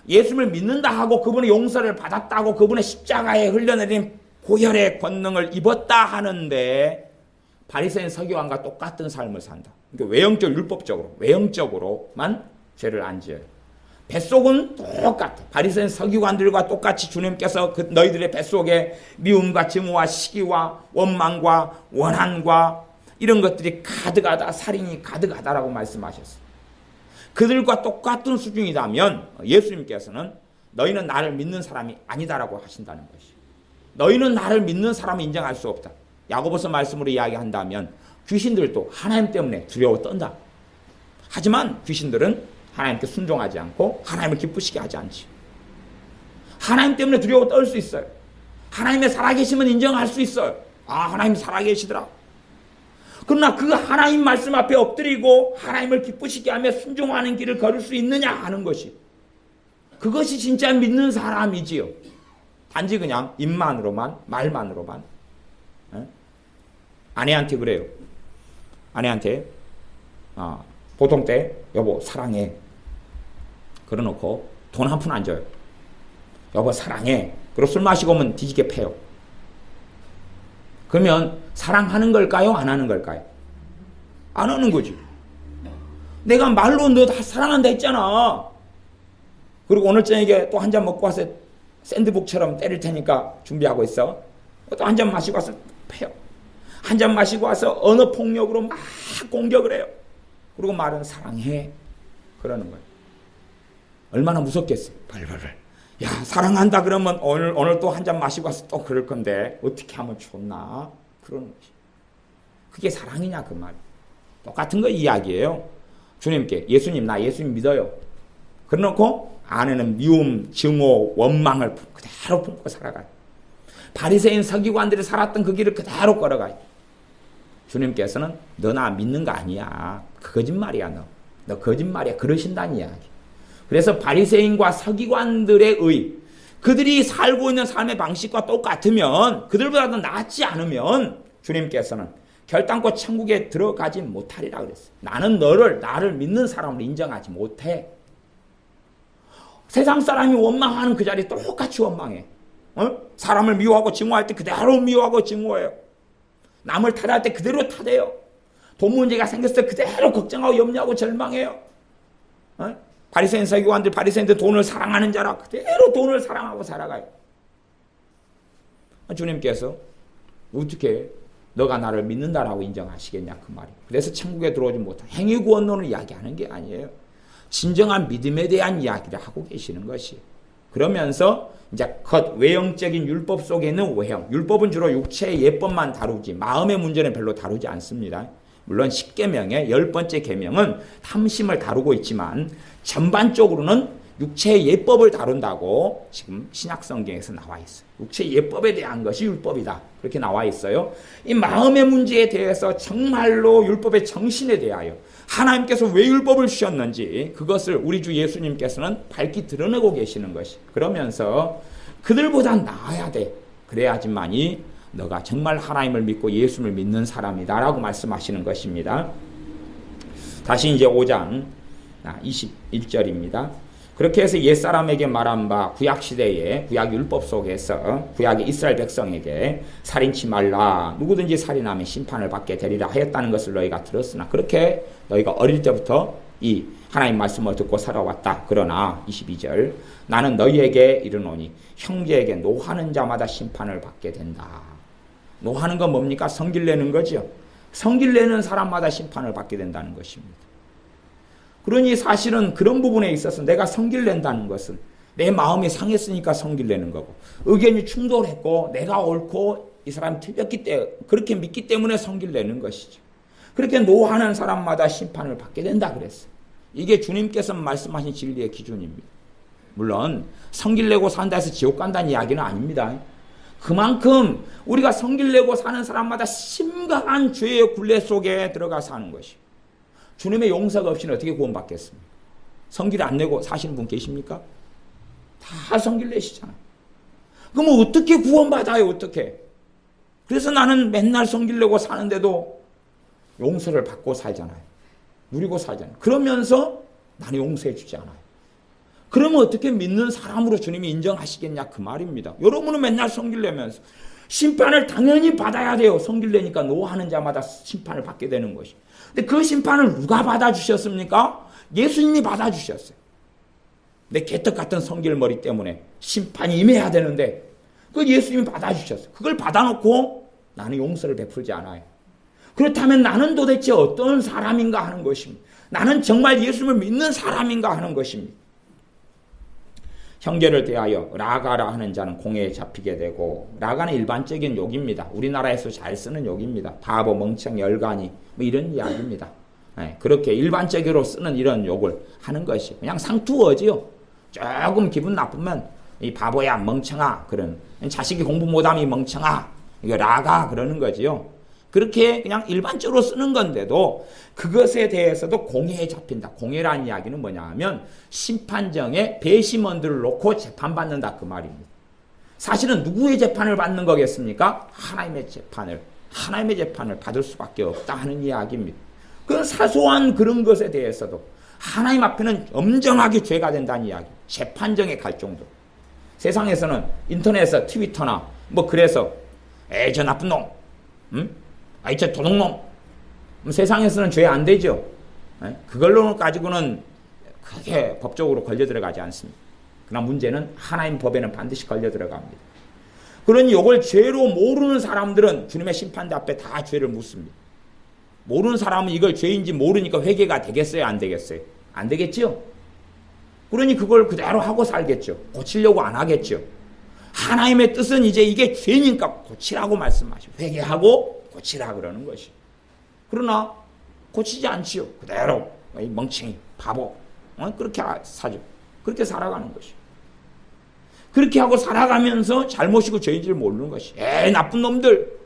예수님을 믿는다 하고 그분의 용서를 받았다고 그분의 십자가에 흘려내린 보혈의 권능을 입었다 하는데 바리새인 서기관과 똑같은 삶을 산다. 그러니까 외형적 외형적으로만 죄를 안 지어요. 뱃속은 똑같아. 바리새인 서기관들과 똑같이 주님께서 너희들의 뱃속에 미움과 증오와 시기와 원망과 원한과 이런 것들이 가득하다, 살인이 가득하다라고 말씀하셨어요. 그들과 똑같은 수준이라면 예수님께서는 너희는 나를 믿는 사람이 아니다라고 하신다는 것이에요. 너희는 나를 믿는 사람을 인정할 수 없다. 야고보서 말씀으로 이야기한다면 귀신들도 하나님 때문에 두려워 떤다. 하지만 귀신들은 하나님께 순종하지 않고 하나님을 기쁘시게 하지 않지. 하나님 때문에 두려워 떨 수 있어요. 하나님의 살아계심은 인정할 수 있어요. 하나님 살아계시더라. 그러나 그 하나님 말씀 앞에 엎드리고 하나님을 기쁘시게 하며 순종하는 길을 걸을 수 있느냐 하는 것이. 그것이 진짜 믿는 사람이지요. 단지 그냥 입만으로만 말만으로만. 아내한테 그래요. 아내한테 보통 때 여보 사랑해. 그러놓고 돈 한 푼 안 줘요. 여보 사랑해. 그리고 술 마시고 오면 뒤지게 패요. 그러면 사랑하는 걸까요? 안 하는 걸까요? 안 하는 거지. 내가 말로 너 다 사랑한다 했잖아. 그리고 오늘 저녁에 또 한 잔 먹고 와서 샌드북처럼 때릴 테니까 준비하고 있어. 또 한 잔 마시고 와서 패요. 한 잔 마시고 와서 언어폭력으로 막 공격을 해요. 그리고 말은 사랑해. 그러는 거예요. 얼마나 무섭겠어요. 발발발. 야 사랑한다 그러면 오늘 또 한 잔 마시고 와서 또 그럴 건데 어떻게 하면 좋나. 그러는 거지. 그게 사랑이냐 그 말. 똑같은 거 이야기예요. 주님께 나 예수님 믿어요. 그래놓고 안에는 미움, 증오, 원망을 그대로 품고 살아가요. 바리새인 서기관들이 살았던 그 길을 그대로 걸어가요. 주님께서는 너 나 믿는 거 아니야. 그 거짓말이야 너 거짓말이야. 그러신다는 이야기. 그래서 바리새인과 서기관들의 그들이 살고 있는 삶의 방식과 똑같으면 그들보다도 낫지 않으면 주님께서는 결단코 천국에 들어가지 못하리라 그랬어요. 나는 나를 믿는 사람을 인정하지 못해. 세상 사람이 원망하는 그 자리에 똑같이 원망해. 사람을 미워하고 증오할 때 그대로 미워하고 증오해요. 남을 탓할 때 그대로 탓해요. 돈 문제가 생겼을 때 그대로 걱정하고 염려하고 절망해요. 바리새인 서기관들 바리새인들 돈을 사랑하는 자라 그대로 돈을 사랑하고 살아가요. 주님께서 어떻게 너가 나를 믿는다라고 인정하시겠냐 그 말이에요. 그래서 천국에 들어오지 못한 행위구원론을 이야기하는 게 아니에요. 진정한 믿음에 대한 이야기를 하고 계시는 것이. 그러면서 이제 겉 외형적인 율법 속에 있는 외형. 율법은 주로 육체의 예법만 다루지 마음의 문제는 별로 다루지 않습니다. 물론 10계명의 10번째 계명은 탐심을 다루고 있지만 전반적으로는 육체의 예법을 다룬다고 지금 신약성경에서 나와 있어요. 육체의 예법에 대한 것이 율법이다. 그렇게 나와 있어요. 이 마음의 문제에 대해서 정말로 율법의 정신에 대하여 하나님께서 왜 율법을 주셨는지 그것을 우리 주 예수님께서는 밝히 드러내고 계시는 것이. 그러면서 그들보다 나아야 돼. 그래야지만이 너가 정말 하나님을 믿고 예수를 믿는 사람이다 라고 말씀하시는 것입니다. 다시 이제 5장 21절입니다. 그렇게 해서 옛사람에게 말한 바 구약시대에 구약 율법 속에서 구약의 이스라엘 백성에게 살인치 말라 누구든지 살인하면 심판을 받게 되리라 하였다는 것을 너희가 들었으나 그렇게 너희가 어릴 때부터 이 하나님 말씀을 듣고 살아왔다. 그러나 22절 나는 너희에게 이르노니 형제에게 노하는 자마다 심판을 받게 된다. 노하는 건 뭡니까? 성질내는 거죠. 성질내는 사람마다 심판을 받게 된다는 것입니다. 그러니 사실은 그런 부분에 있어서 내가 성질낸다는 것은 내 마음이 상했으니까 성질내는 거고 의견이 충돌했고 내가 옳고 이 사람이 틀렸기 때문에 그렇게 믿기 때문에 성질내는 것이죠. 그렇게 노하는 사람마다 심판을 받게 된다 그랬어요. 이게 주님께서 말씀하신 진리의 기준입니다. 물론 성질내고 산다 해서 지옥 간다는 이야기는 아닙니다. 그만큼 우리가 성질내고 사는 사람마다 심각한 죄의 굴레 속에 들어가 사는 것이요. 주님의 용서가 없이는 어떻게 구원받겠습니까? 성질 안 내고 사시는 분 계십니까? 다 성질 내시잖아요. 그럼 어떻게 구원받아요? 어떻게? 그래서 나는 맨날 성질 내고 사는데도 용서를 받고 살잖아요. 누리고 살잖아요. 그러면서 나는 용서해 주지 않아요. 그러면 어떻게 믿는 사람으로 주님이 인정하시겠냐 그 말입니다. 여러분은 맨날 성질 내면서 심판을 당연히 받아야 돼요. 성질 내니까 노하는 자마다 심판을 받게 되는 것이. 근데 그 심판을 누가 받아주셨습니까? 예수님이 받아주셨어요. 내 개떡 같은 성질머리 때문에 심판이 임해야 되는데 그걸 예수님이 받아주셨어요. 그걸 받아놓고 나는 용서를 베풀지 않아요. 그렇다면 나는 도대체 어떤 사람인가 하는 것입니다. 나는 정말 예수님을 믿는 사람인가 하는 것입니다. 형제를 대하여 라가라 하는 자는 공회에 잡히게 되고 라가는 일반적인 욕입니다. 우리나라에서 잘 쓰는 욕입니다. 바보, 멍청, 열간이 뭐 이런 이야기입니다. 그렇게 일반적으로 쓰는 이런 욕을 하는 것이 그냥 상투어지요. 조금 기분 나쁘면 이 바보야 멍청아 그런 자식이 공부 못하면 이 멍청아 이거 라가 그러는 거지요. 그렇게 그냥 일반적으로 쓰는 건데도 그것에 대해서도 공회에 잡힌다. 공회라는 이야기는 뭐냐 하면 심판정에 배심원들을 놓고 재판받는다 그 말입니다. 사실은 누구의 재판을 받는 거겠습니까? 하나님의 재판을 받을 수밖에 없다 하는 이야기입니다. 그 사소한 그런 것에 대해서도 하나님 앞에는 엄정하게 죄가 된다는 이야기. 재판정에 갈 정도. 세상에서는 인터넷에서 트위터나 뭐 그래서 저 나쁜 놈 아이 저 도둑놈 세상에서는 죄 안 되죠. 그걸로 가지고는 크게 법적으로 걸려 들어가지 않습니다. 그러나 문제는 하나님 법에는 반드시 걸려 들어갑니다. 그러니 이걸 죄로 모르는 사람들은 주님의 심판대 앞에 다 죄를 묻습니다. 모르는 사람은 이걸 죄인지 모르니까 회개가 되겠어요? 안 되겠어요? 안 되겠죠? 그러니 그걸 그대로 하고 살겠죠. 고치려고 안 하겠죠. 하나님의 뜻은 이제 이게 죄니까 고치라고 말씀하시고 회개하고 고치라 그러는 것이. 그러나 고치지 않지요. 그대로 이 멍청이 바보 그렇게 사죠. 그렇게 살아가는 것이. 그렇게 하고 살아가면서 잘못이고 죄인지를 모르는 것이. 나쁜 놈들.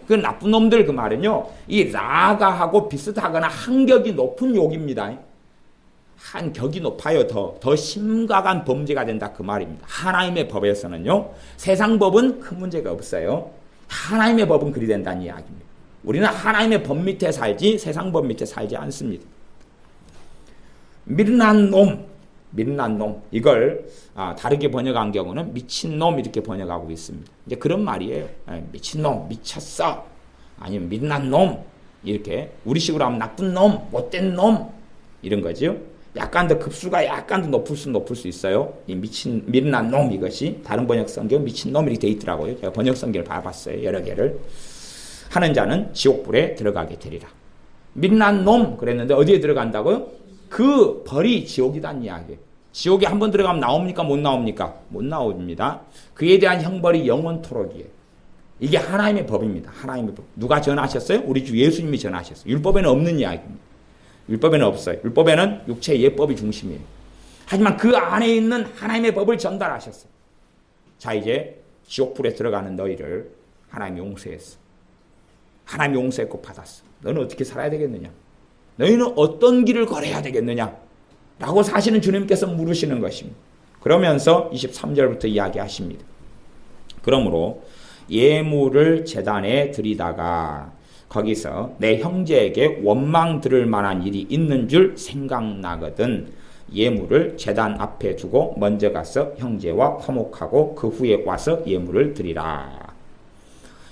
그 나쁜 놈들 그 말은요. 이 라가하고 비슷하거나 한 격이 높은 욕입니다. 한 격이 높아요. 더 심각한 범죄가 된다 그 말입니다. 하나님의 법에서는요. 세상 법은 큰 문제가 없어요. 하나님의 법은 그리 된다는 이야기입니다. 우리는 하나님의 법 밑에 살지 세상 법 밑에 살지 않습니다. 미련한 놈 이걸 다르게 번역한 경우는 미친놈 이렇게 번역하고 있습니다. 이제 그런 말이에요. 미친놈, 미쳤어. 아니면 미련한 놈 이렇게 우리식으로 하면 나쁜 놈, 못된 놈 이런 거죠. 약간 더 급수가 약간 더 높을 수 있어요. 이 미련한 놈 이것이 다른 번역 성경 미친놈 이렇게 돼 있더라고요. 제가 번역 성경을 봐봤어요. 여러 개를. 하는 자는 지옥불에 들어가게 되리라. 미련한 놈 그랬는데 어디에 들어간다고요? 그 벌이 지옥이란 이야기예요. 지옥에 한 번 들어가면 나옵니까? 못 나옵니까? 못 나옵니다. 그에 대한 형벌이 영원토록이에요. 이게 하나님의 법입니다. 하나님의 법. 누가 전하셨어요? 우리 주 예수님이 전하셨어요. 율법에는 없는 이야기입니다. 율법에는 없어요. 율법에는 육체의 예법이 중심이에요. 하지만 그 안에 있는 하나님의 법을 전달하셨어요. 자, 이제 지옥불에 들어가는 너희를 하나님이 용서했어. 하나님이 용서했고 받았어. 너는 어떻게 살아야 되겠느냐? 너희는 어떤 길을 걸어야 되겠느냐? 라고 사실은 주님께서 물으시는 것입니다. 그러면서 23절부터 이야기하십니다. 그러므로 예물을 제단에 드리다가 거기서 내 형제에게 원망 들을 만한 일이 있는 줄 생각나거든 예물을 제단 앞에 두고 먼저 가서 형제와 화목하고 그 후에 와서 예물을 드리라.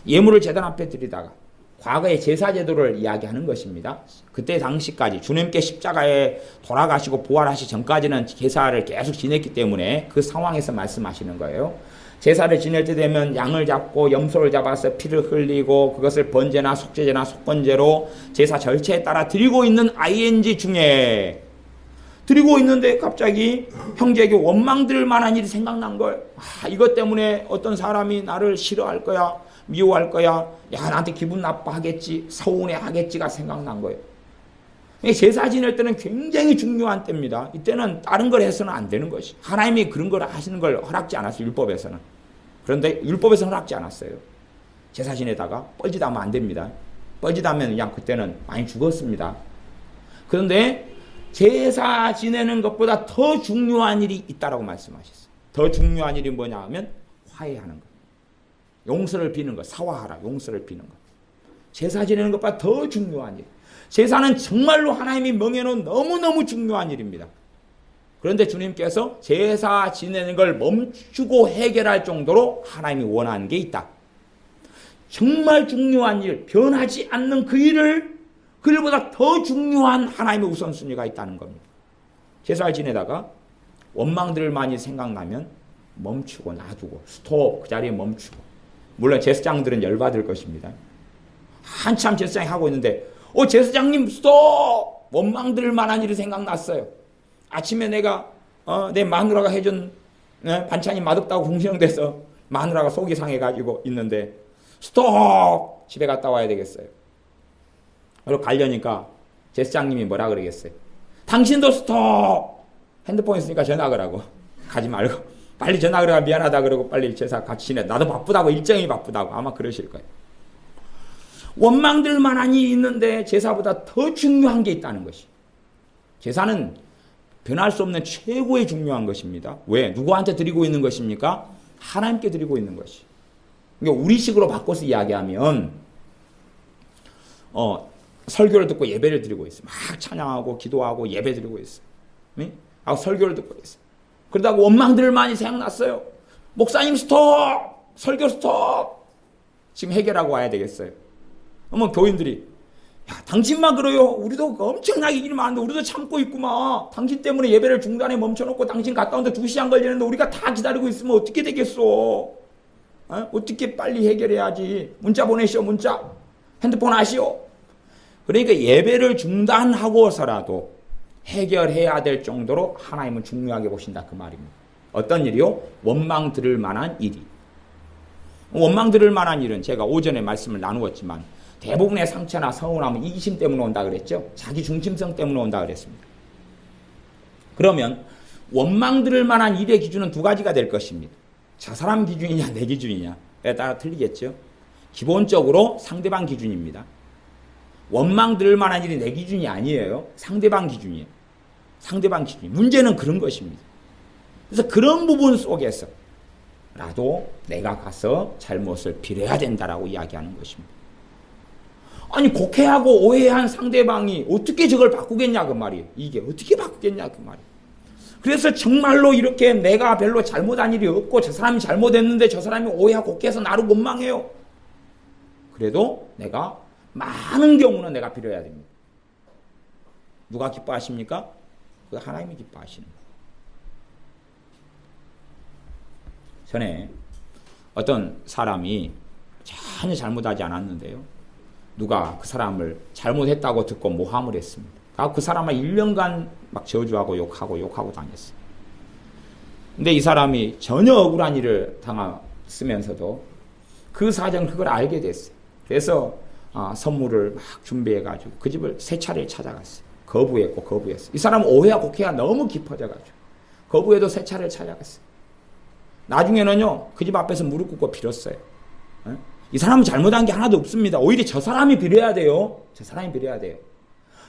예물을 제단 앞에 드리다가 과거의 제사제도를 이야기하는 것입니다. 그때 당시까지 주님께 십자가에 돌아가시고 부활하시 전까지는 제사를 계속 지냈기 때문에 그 상황에서 말씀하시는 거예요. 제사를 지낼 때 되면 양을 잡고 염소를 잡아서 피를 흘리고 그것을 번제나 속죄제나 속건제로 제사 절차에 따라 드리고 있는 ING 중에 드리고 있는데 갑자기 형제에게 원망 들을 만한 일이 생각난 거예요. 이것 때문에 어떤 사람이 나를 싫어할 거야, 미워할 거야, 야 나한테 기분 나빠하겠지, 서운해하겠지가 생각난 거예요. 제사 지낼 때는 굉장히 중요한 때입니다. 이때는 다른 걸 해서는 안 되는 것이. 하나님이 그런 걸 하시는 걸 허락지 않았어요. 율법에서는. 그런데 율법에서는 허락지 않았어요. 제사 지내다가 뻘짓하면 안 됩니다. 뻘짓하면 그냥 그때는 많이 죽었습니다. 그런데 제사 지내는 것보다 더 중요한 일이 있다라고 말씀하셨어요. 더 중요한 일이 뭐냐 하면 화해하는 것. 용서를 비는 것. 사화하라. 용서를 비는 것. 제사 지내는 것보다 더 중요한 일. 제사는 정말로 하나님이 명해놓은 너무너무 중요한 일입니다. 그런데 주님께서 제사 지내는 걸 멈추고 해결할 정도로 하나님이 원하는 게 있다. 정말 중요한 일, 변하지 않는 그 일을 그 일보다 더 중요한 하나님의 우선순위가 있다는 겁니다. 제사를 지내다가 원망들을 많이 생각나면 멈추고 놔두고 스톱, 그 자리에 멈추고. 물론 제사장들은 열받을 것입니다. 한참 제사장이 하고 있는데 제사장님 스톱! 원망들 만한 일이 생각났어요. 아침에 내가 내 마누라가 해준 반찬이 맛없다고 궁시렁대서 마누라가 속이 상해가지고 있는데 스톱! 집에 갔다 와야 되겠어요. 그리고 가려니까 제사장님이 뭐라 그러겠어요? 당신도 스톱! 핸드폰 있으니까 전화 그러고 가지 말고 빨리 전화 그러가 미안하다 그러고 빨리 제사 같이 지내. 나도 바쁘다고 일정이 바쁘다고 아마 그러실 거예요. 원망들 만한 일이 있는데 제사보다 더 중요한 게 있다는 것이. 제사는 변할 수 없는 최고의 중요한 것입니다. 왜? 누구한테 드리고 있는 것입니까? 하나님께 드리고 있는 것이. 그러니까 우리식으로 바꿔서 이야기하면 설교를 듣고 예배를 드리고 있어요. 막 찬양하고 기도하고 예배 드리고 있어요. 네? 설교를 듣고 있어요. 그러다가 원망들 많이 생각났어요. 목사님 스톱! 설교 스톱! 지금 해결하고 와야 되겠어요. 어머 교인들이 야 당신만 그래요. 우리도 엄청나게 일이 많은데 우리도 참고 있구만. 당신 때문에 예배를 중단에 멈춰놓고 당신 갔다 오는데 2시간 걸리는데 우리가 다 기다리고 있으면 어떻게 되겠어. 어떻게 빨리 해결해야지. 문자 보내시오. 문자. 핸드폰 하시오. 그러니까 예배를 중단하고서라도 해결해야 될 정도로 하나님은 중요하게 보신다 그 말입니다. 어떤 일이요? 원망 들을 만한 일이. 원망 들을 만한 일은 제가 오전에 말씀을 나누었지만 대부분의 상처나 서운함은 이기심 때문에 온다 그랬죠. 자기 중심성 때문에 온다 그랬습니다. 그러면 원망 들을 만한 일의 기준은 두 가지가 될 것입니다. 저 사람 기준이냐 내 기준이냐에 따라 틀리겠죠. 기본적으로 상대방 기준입니다. 원망 들을 만한 일이 내 기준이 아니에요. 상대방 기준이에요. 상대방 기준. 문제는 그런 것입니다. 그래서 그런 부분 속에서 나도 내가 가서 잘못을 빌어야 된다라고 이야기하는 것입니다. 아니 곡해하고 오해한 상대방이 어떻게 저걸 바꾸겠냐 그 말이에요. 이게 어떻게 바꾸겠냐 그 말이에요. 그래서 정말로 이렇게 내가 별로 잘못한 일이 없고 저 사람이 잘못했는데 저 사람이 오해하고 곡해해서 나를 원망해요. 그래도 내가 많은 경우는 내가 빌어야 됩니다. 누가 기뻐하십니까? 그 하나님이 기뻐하시는 거예요. 전에 어떤 사람이 전혀 잘못하지 않았는데요. 누가 그 사람을 잘못했다고 듣고 모함을 했습니다. 그 사람을 1년간 막 저주하고 욕하고 다녔어요. 근데 이 사람이 전혀 억울한 일을 당했으면서도 그 사정 그걸 알게 됐어요. 그래서 선물을 막 준비해가지고 그 집을 세 차례 찾아갔어요. 거부했어요. 이 사람은 오해와 곡해가 너무 깊어져가지고 거부해도 세 차례 찾아갔어요. 나중에는요, 그 집 앞에서 무릎 꿇고 빌었어요. 이 사람은 잘못한 게 하나도 없습니다. 오히려 저 사람이 빌어야 돼요. 저 사람이 빌어야 돼요.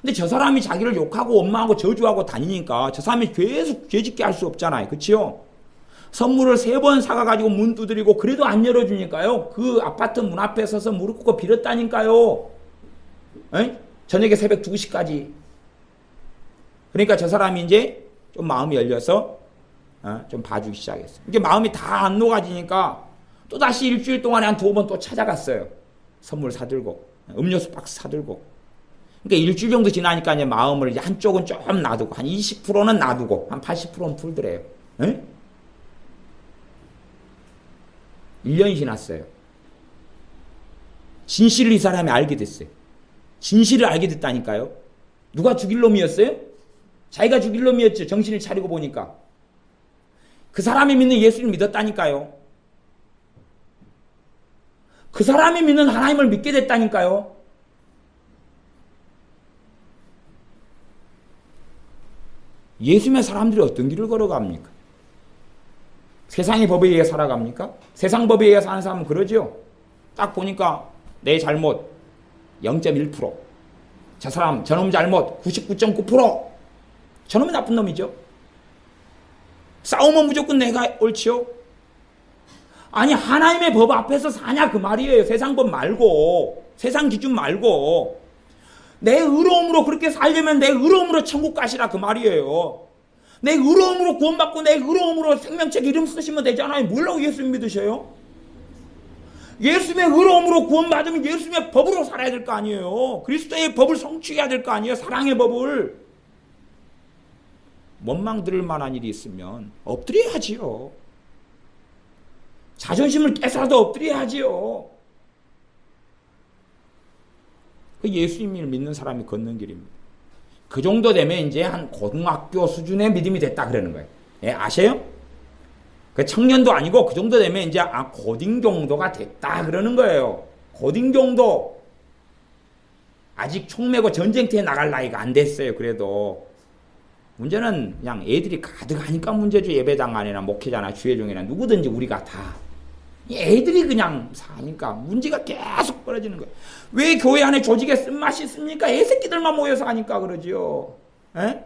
근데 저 사람이 자기를 욕하고 원망하고 저주하고 다니니까 저 사람이 계속 죄짓게 할 수 없잖아요. 그치요? 선물을 3번 사가가지고 문 두드리고 그래도 안 열어주니까요. 그 아파트 문 앞에 서서 무릎 꿇고 빌었다니까요. 저녁에 새벽 2시까지. 그러니까 저 사람이 이제 좀 마음이 열려서 좀 봐주기 시작했어요. 이게 마음이 다 안 녹아지니까 또 다시 일주일 동안에 한 2번 또 찾아갔어요. 선물 사들고 음료수 박스 사들고. 그러니까 일주일 정도 지나니까 이제 마음을 이제 한쪽은 좀 놔두고 한 20%는 놔두고 한 80%는 풀더래요. 1년이 지났어요. 진실을 이 사람이 알게 됐어요. 진실을 알게 됐다니까요. 누가 죽일 놈이었어요? 자기가 죽일 놈이었죠. 정신을 차리고 보니까. 그 사람이 믿는 예수를 믿었다니까요. 그 사람이 믿는 하나님을 믿게 됐다니까요. 예수님의 사람들이 어떤 길을 걸어갑니까? 세상의 법에 의해 살아갑니까? 세상 법에 의해 사는 사람은 그러죠. 딱 보니까 내 잘못 0.1%, 저 사람 저놈 잘못 99.9%, 저놈이 나쁜 놈이죠. 싸우면 무조건 내가 옳지요. 아니 하나님의 법 앞에서 사냐 그 말이에요. 세상 법 말고, 세상 기준 말고. 내 의로움으로 그렇게 살려면 내 의로움으로 천국 가시라 그 말이에요. 내 의로움으로 구원받고 내 의로움으로 생명책 이름 쓰시면 되잖아요. 뭘로 예수님 믿으셔요? 예수님의 의로움으로 구원받으면 예수님의 법으로 살아야 될 거 아니에요. 그리스도의 법을 성취해야 될 거 아니에요. 사랑의 법을. 원망 들을 만한 일이 있으면 엎드려야지요. 자존심을 깨서라도 엎드려야지요. 그 예수님을 믿는 사람이 걷는 길입니다. 그 정도 되면 이제 한 고등학교 수준의 믿음이 됐다 그러는 거예요. 예, 아세요? 그 청년도 아니고 그 정도 되면 이제 고딩 정도가 됐다 그러는 거예요. 고딩 정도. 아직 총 메고 전쟁터에 나갈 나이가 안 됐어요. 그래도 문제는 그냥 애들이 가득하니까 문제죠. 예배당 안이나 목회자나 주회종이나 누구든지 우리가 다 애들이 그냥 사니까 문제가 계속 벌어지는 거예요. 왜 교회 안에 조직에 쓴맛이 있습니까? 애새끼들만 모여서 하니까 그러지요. 에?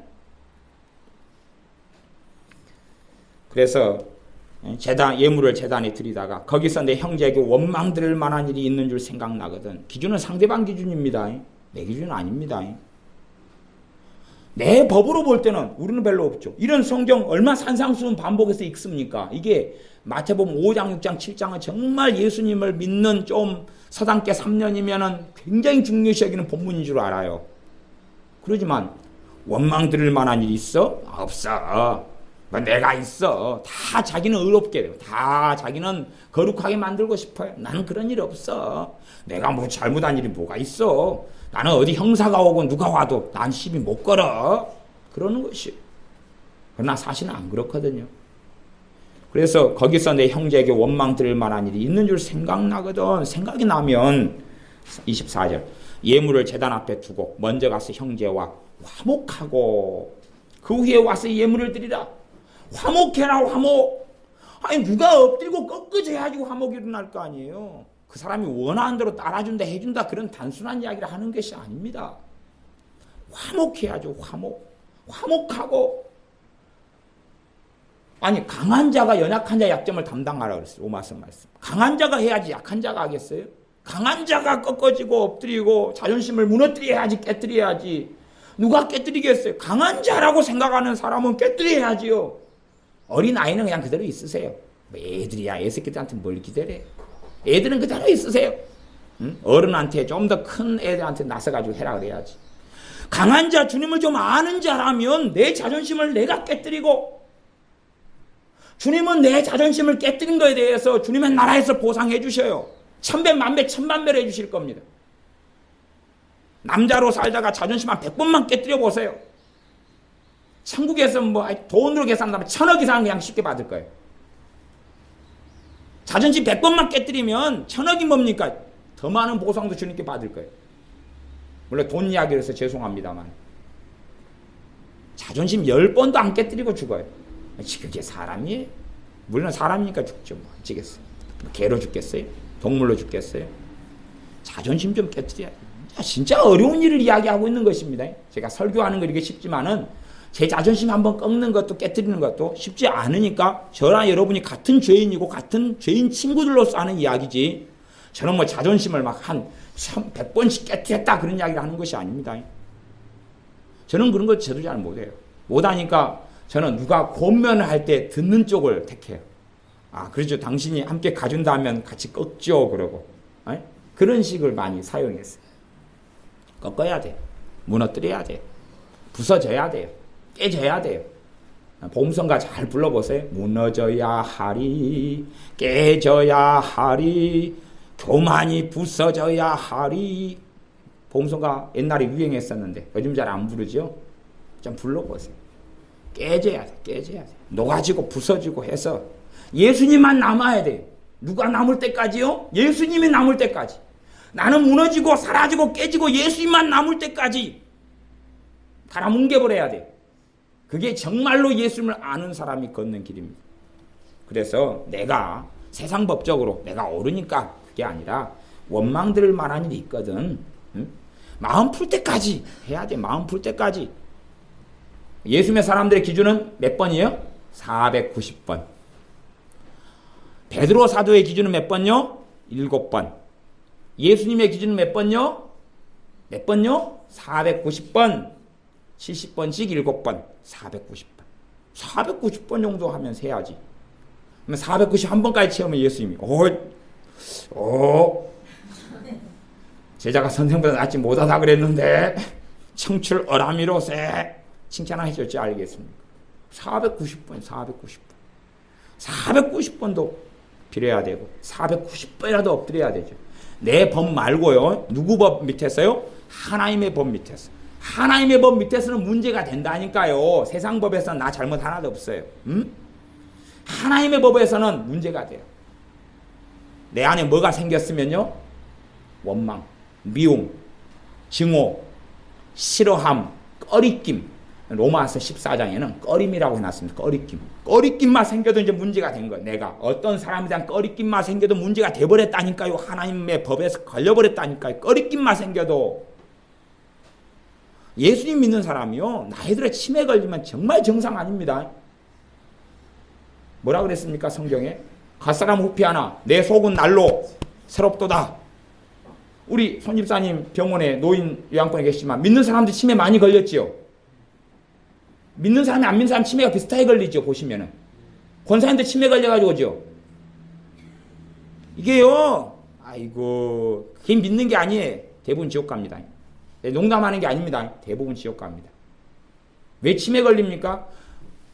그래서 예물을 제단에 드리다가 거기서 내 형제에게 원망 들을 만한 일이 있는 줄 생각나거든. 기준은 상대방 기준입니다. 내 기준은 아닙니다. 내 법으로 볼 때는 우리는 별로 없죠. 이런 성경 얼마 산상수훈 반복해서 읽습니까? 이게 마태복음 5장, 6장, 7장은 정말 예수님을 믿는 좀 서당계 3년이면은 굉장히 중요시 여기는 본문인 줄 알아요. 그러지만 원망 들을 만한 일이 있어? 없어. 내가 있어. 다 자기는 의롭게 돼요. 다 자기는 거룩하게 만들고 싶어요. 나는 그런 일 없어. 내가 뭐 잘못한 일이 뭐가 있어. 나는 어디 형사가 오고 누가 와도 난 시비 못 걸어. 그러는 것이. 그러나 사실은 안 그렇거든요. 그래서 거기서 내 형제에게 원망 들을 만한 일이 있는 줄 생각나거든. 생각이 나면 24절 예물을 제단 앞에 두고 먼저 가서 형제와 화목하고 그 후에 와서 예물을 드리라. 화목해라 화목. 아니 누가 엎드리고 꺾어져야지 화목이 일어날 거 아니에요. 그 사람이 원하는 대로 따라준다 해준다 그런 단순한 이야기를 하는 것이 아닙니다. 화목해야죠. 화목하고. 아니 강한 자가 연약한 자의 약점을 담당하라 그랬어요. 로마서 말씀. 강한 자가 해야지 약한 자가 하겠어요? 강한 자가 꺾어지고 엎드리고 자존심을 무너뜨려야지 깨뜨려야지. 누가 깨뜨리겠어요? 강한 자라고 생각하는 사람은 깨뜨려야지요. 어린 아이는 그냥 그대로 있으세요. 뭐 애들이야 애새끼들한테 뭘 기대래. 애들은 그대로 있으세요. 응? 어른한테 좀 더 큰 애들한테 나서가지고 해라 그래야지. 강한 자 주님을 좀 아는 자라면 내 자존심을 내가 깨뜨리고 주님은 내 자존심을 깨뜨린 거에 대해서 주님의 나라에서 보상해 주셔요. 천배 만배 천만배를 해 주실 겁니다. 남자로 살다가 자존심 한 100번만 깨뜨려 보세요. 천국에서 뭐 돈으로 계산하면 1000억 이상 그냥 쉽게 받을 거예요. 자존심 100번만 깨뜨리면 1000억이 뭡니까? 더 많은 보상도 주님께 받을 거예요. 물론 돈 이야기를 해서 죄송합니다만 자존심 10번도 안 깨뜨리고 죽어요. 그게 사람이에요? 물론 사람이니까 죽죠. 뭐 어찌겠어요? 개로 죽겠어요? 동물로 죽겠어요? 자존심 좀 깨뜨려야 돼요. 진짜 어려운 일을 이야기하고 있는 것입니다. 제가 설교하는 거 이렇게 쉽지만은 제 자존심 한번 꺾는 것도 깨뜨리는 것도 쉽지 않으니까 저랑 여러분이 같은 죄인이고 같은 죄인 친구들로서 하는 이야기지 저는 뭐 자존심을 막 한 100번씩 깨뜨렸다 그런 이야기를 하는 것이 아닙니다. 저는 그런 거 저도 잘 못해요. 못하니까 저는 누가 권면을 할 때 듣는 쪽을 택해요. 아, 그렇죠. 당신이 함께 가준다면 같이 꺾죠. 그러고. 그런 식을 많이 사용했어요. 꺾어야 돼. 무너뜨려야 돼. 부서져야 돼요. 깨져야 돼요. 복음성가 잘 불러보세요. 무너져야 하리, 깨져야 하리, 교만이 부서져야 하리. 복음성가 옛날에 유행했었는데 요즘 잘 안 부르죠? 좀 불러보세요. 깨져야 돼. 깨져야 돼. 녹아지고 부서지고 해서 예수님만 남아야 돼요. 누가 남을 때까지요? 예수님이 남을 때까지. 나는 무너지고 사라지고 깨지고 예수님만 남을 때까지 갈아 뭉개버려야 돼요. 그게 정말로 예수님을 아는 사람이 걷는 길입니다. 그래서 내가 세상 법적으로 내가 옳으니까 그게 아니라 원망 들을 만한 일이 있거든. 응? 마음 풀 때까지 해야 돼. 마음 풀 때까지. 예수님의 사람들의 기준은 몇 번이에요? 490번. 베드로 사도의 기준은 몇 번요? 7번. 예수님의 기준은 몇 번요? 몇 번요? 490번. 70번씩 7번. 490번. 490번 정도 하면 세야지. 그러면 491번까지 채우면 예수님이 제자가 선생보다 낫지 못하다 그랬는데 청출 어람이로세 칭찬해 줬지 알겠습니까? 490번. 490번도 빌어야 되고 490번이라도 엎드려야 되죠. 내 법 말고요. 누구 법 밑에서요? 하나님의 법 밑에서. 하나님의 법 밑에서는 문제가 된다니까요. 세상 법에서는 나 잘못 하나도 없어요. 하나님의 법에서는 문제가 돼요. 내 안에 뭐가 생겼으면요? 원망, 미움, 증오, 싫어함, 꺼리낌. 로마서 14장에는 꺼림이라고 해놨습니다. 꺼리낌. 꺼리낌만 생겨도 이제 문제가 된 거예요. 내가 어떤 사람에 대한 꺼리낌만 생겨도 문제가 돼버렸다니까요. 하나님의 법에서 걸려버렸다니까요. 꺼리낌만 생겨도. 예수님 믿는 사람이요. 나이들에 치매 걸리면 정말 정상 아닙니다. 뭐라 그랬습니까? 성경에. 갓사람 후피 하나 내 속은 날로 새롭도다. 우리 손 집사님 병원에 노인 요양원에 계시지만 믿는 사람들 치매 많이 걸렸지요. 믿는 사람이 안 믿는 사람 치매가 비슷하게 걸리죠. 보시면은 권사님들 치매 걸려가지고 오죠. 이게요. 아이고 그게 믿는 게 아니에요. 대부분 지옥 갑니다. 농담하는 게 아닙니다. 대부분 지옥 갑니다. 왜 치매 걸립니까?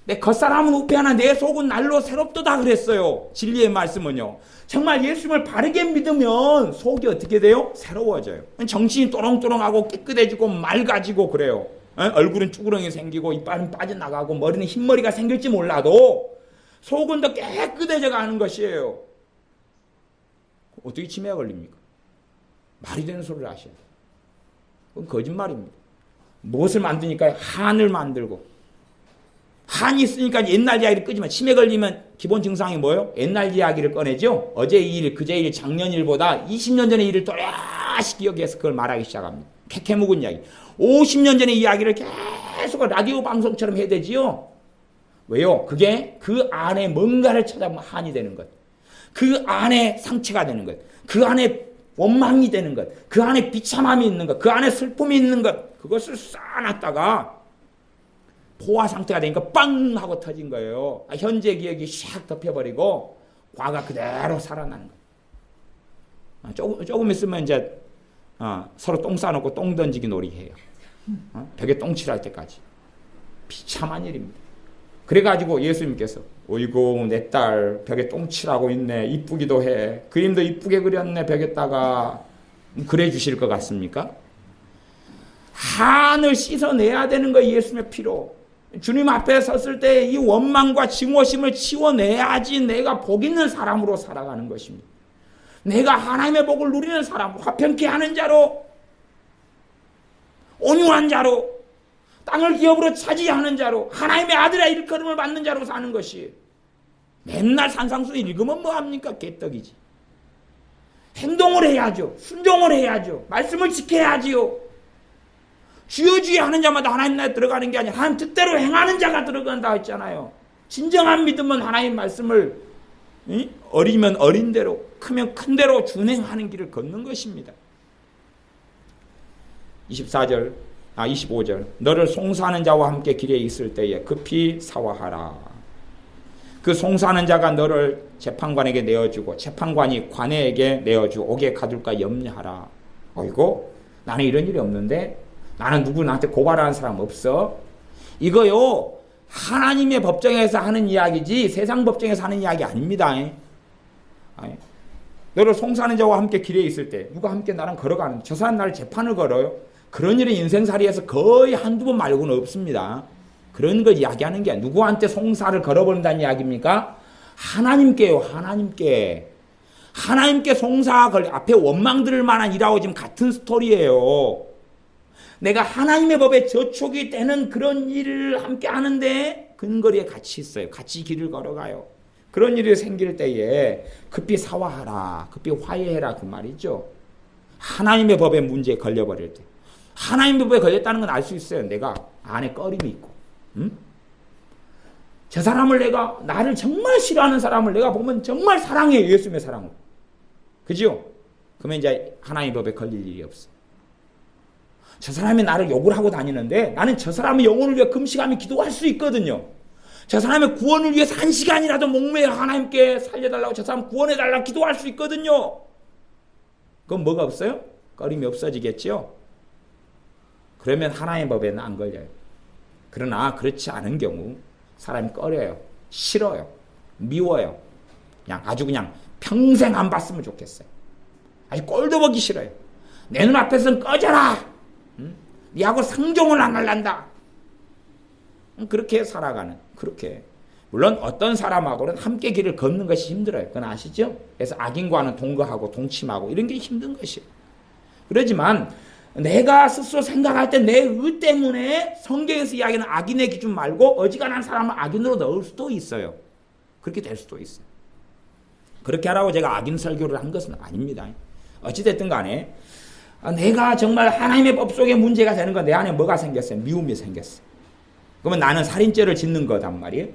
내 겉사람은 우패하나 내 속은 날로 새롭도다 그랬어요. 진리의 말씀은요. 정말 예수님을 바르게 믿으면 속이 어떻게 돼요? 새로워져요. 정신이 또렁또렁하고 깨끗해지고 맑아지고 그래요. 얼굴은 쭈그렁이 생기고 이빨은 빠져나가고 머리는 흰머리가 생길지 몰라도 속은 더 깨끗해져 가는 것이에요. 어떻게 치매가 걸립니까? 말이 되는 소리를 하셔야 돼요. 그건 거짓말입니다. 무엇을 만드니까 한을 만들고 한이 있으니까 옛날 이야기를 끄지만 치매 걸리면 기본 증상이 뭐예요? 옛날 이야기를 꺼내죠. 어제 일, 그제 일, 작년 일보다 20년 전의 일을 또렷이 기억해서 그걸 말하기 시작합니다. 캐캐 묵은 이야기. 50년 전의 이야기를 계속 라디오 방송처럼 해야 되지요. 왜요? 그게 그 안에 뭔가를 찾아보면 한이 되는 것. 그 안에 상처가 되는 것. 그 안에 원망이 되는 것. 그 안에 비참함이 있는 것. 그 안에 슬픔이 있는 것. 그것을 쌓아놨다가 포화 상태가 되니까 빵 하고 터진 거예요. 현재 기억이 샥 덮여버리고 과거가 그대로 살아나는 거예요. 조금 있으면 이제 서로 똥 싸놓고 똥 던지기 놀이해요. 벽에 똥 칠할 때까지. 비참한 일입니다. 그래가지고 예수님께서 어이구 내 딸 벽에 똥 칠하고 있네. 이쁘기도 해. 그림도 이쁘게 그렸네 벽에다가. 그래 주실 것 같습니까? 한을 씻어내야 되는 거예요. 예수님의 피로. 주님 앞에 섰을 때 이 원망과 증오심을 치워내야지 내가 복 있는 사람으로 살아가는 것입니다. 내가 하나님의 복을 누리는 사람, 화평케 하는 자로, 온유한 자로, 땅을 기업으로 차지하는 자로, 하나님의 아들의 일컬음을 받는 자로 사는 것이, 맨날 산상수 읽으면 뭐합니까? 개떡이지. 행동을 해야죠. 순종을 해야죠. 말씀을 지켜야지요. 주여 주여 하는 자마다 하나님 나라에 들어가는 게 아니라 하나님 뜻대로 행하는 자가 들어간다 했잖아요. 진정한 믿음은 하나님 말씀을 어리면 어린 대로, 크면 큰 대로 준행하는 길을 걷는 것입니다. 25절 너를 송사하는 자와 함께 길에 있을 때에 급히 사화하라. 그 송사하는 자가 너를 재판관에게 내어주고 재판관이 관에게 내어주고 옥에 가둘까 염려하라. 어이고 나는 이런 일이 없는데, 나는 누구 나한테 고발하는 사람 없어. 이거요 하나님의 법정에서 하는 이야기지 세상 법정에서 하는 이야기 아닙니다. 너를 송사하는 자와 함께 길에 있을 때, 누가 함께 나랑 걸어가는, 저 사람 나를 재판을 걸어요. 그런 일은 인생살이에서 거의 한두 번 말고는 없습니다. 그런 걸 이야기하는 게 누구한테 송사를 걸어버린다는 이야기입니까? 하나님께요. 하나님께 송사 앞에 원망 들을 만한 일하고 지금 같은 스토리예요. 내가 하나님의 법에 저촉이 되는 그런 일을 함께 하는데 근거리에 같이 있어요. 같이 길을 걸어가요. 그런 일이 생길 때에 급히 사화하라, 급히 화해해라 그 말이죠. 하나님의 법에 문제에 걸려버릴 때, 하나님의 법에 걸렸다는 건 알 수 있어요. 내가 안에 꺼림이 있고, 저 사람을 나를 정말 싫어하는 사람을 내가 보면 정말 사랑해요. 예수님의 사랑을. 그죠? 그러면 이제 하나님의 법에 걸릴 일이 없어. 저 사람이 나를 욕을 하고 다니는데 나는 저 사람의 영혼을 위해 금식하며 기도할 수 있거든요. 저 사람의 구원을 위해서 1시간이라도 목매어 하나님께 살려달라고 저 사람 구원해달라고 기도할 수 있거든요. 그럼 뭐가 없어요? 꺼림이 없어지겠죠? 그러면 하나님의 법에는 안 걸려요. 그러나 그렇지 않은 경우 사람이 꺼려요. 싫어요. 미워요. 아주 그냥 평생 안 봤으면 좋겠어요. 아주 꼴도 보기 싫어요. 내 눈앞에서는 꺼져라. 니하고 상종을 안 할란다. 그렇게 살아가는, 그렇게. 물론 어떤 사람하고는 함께 길을 걷는 것이 힘들어요. 그건 아시죠? 그래서 악인과는 동거하고 동침하고 이런 게 힘든 것이에요. 그렇지만 내가 스스로 생각할 때 내 의 때문에 성경에서 이야기하는 악인의 기준 말고 어지간한 사람을 악인으로 넣을 수도 있어요. 그렇게 될 수도 있어요. 그렇게 하라고 제가 악인 설교를 한 것은 아닙니다. 어찌됐든 간에 내가 정말 하나님의 법 속에 문제가 되는 건 내 안에 뭐가 생겼어요? 미움이 생겼어요. 그러면 나는 살인죄를 짓는 거단 말이에요.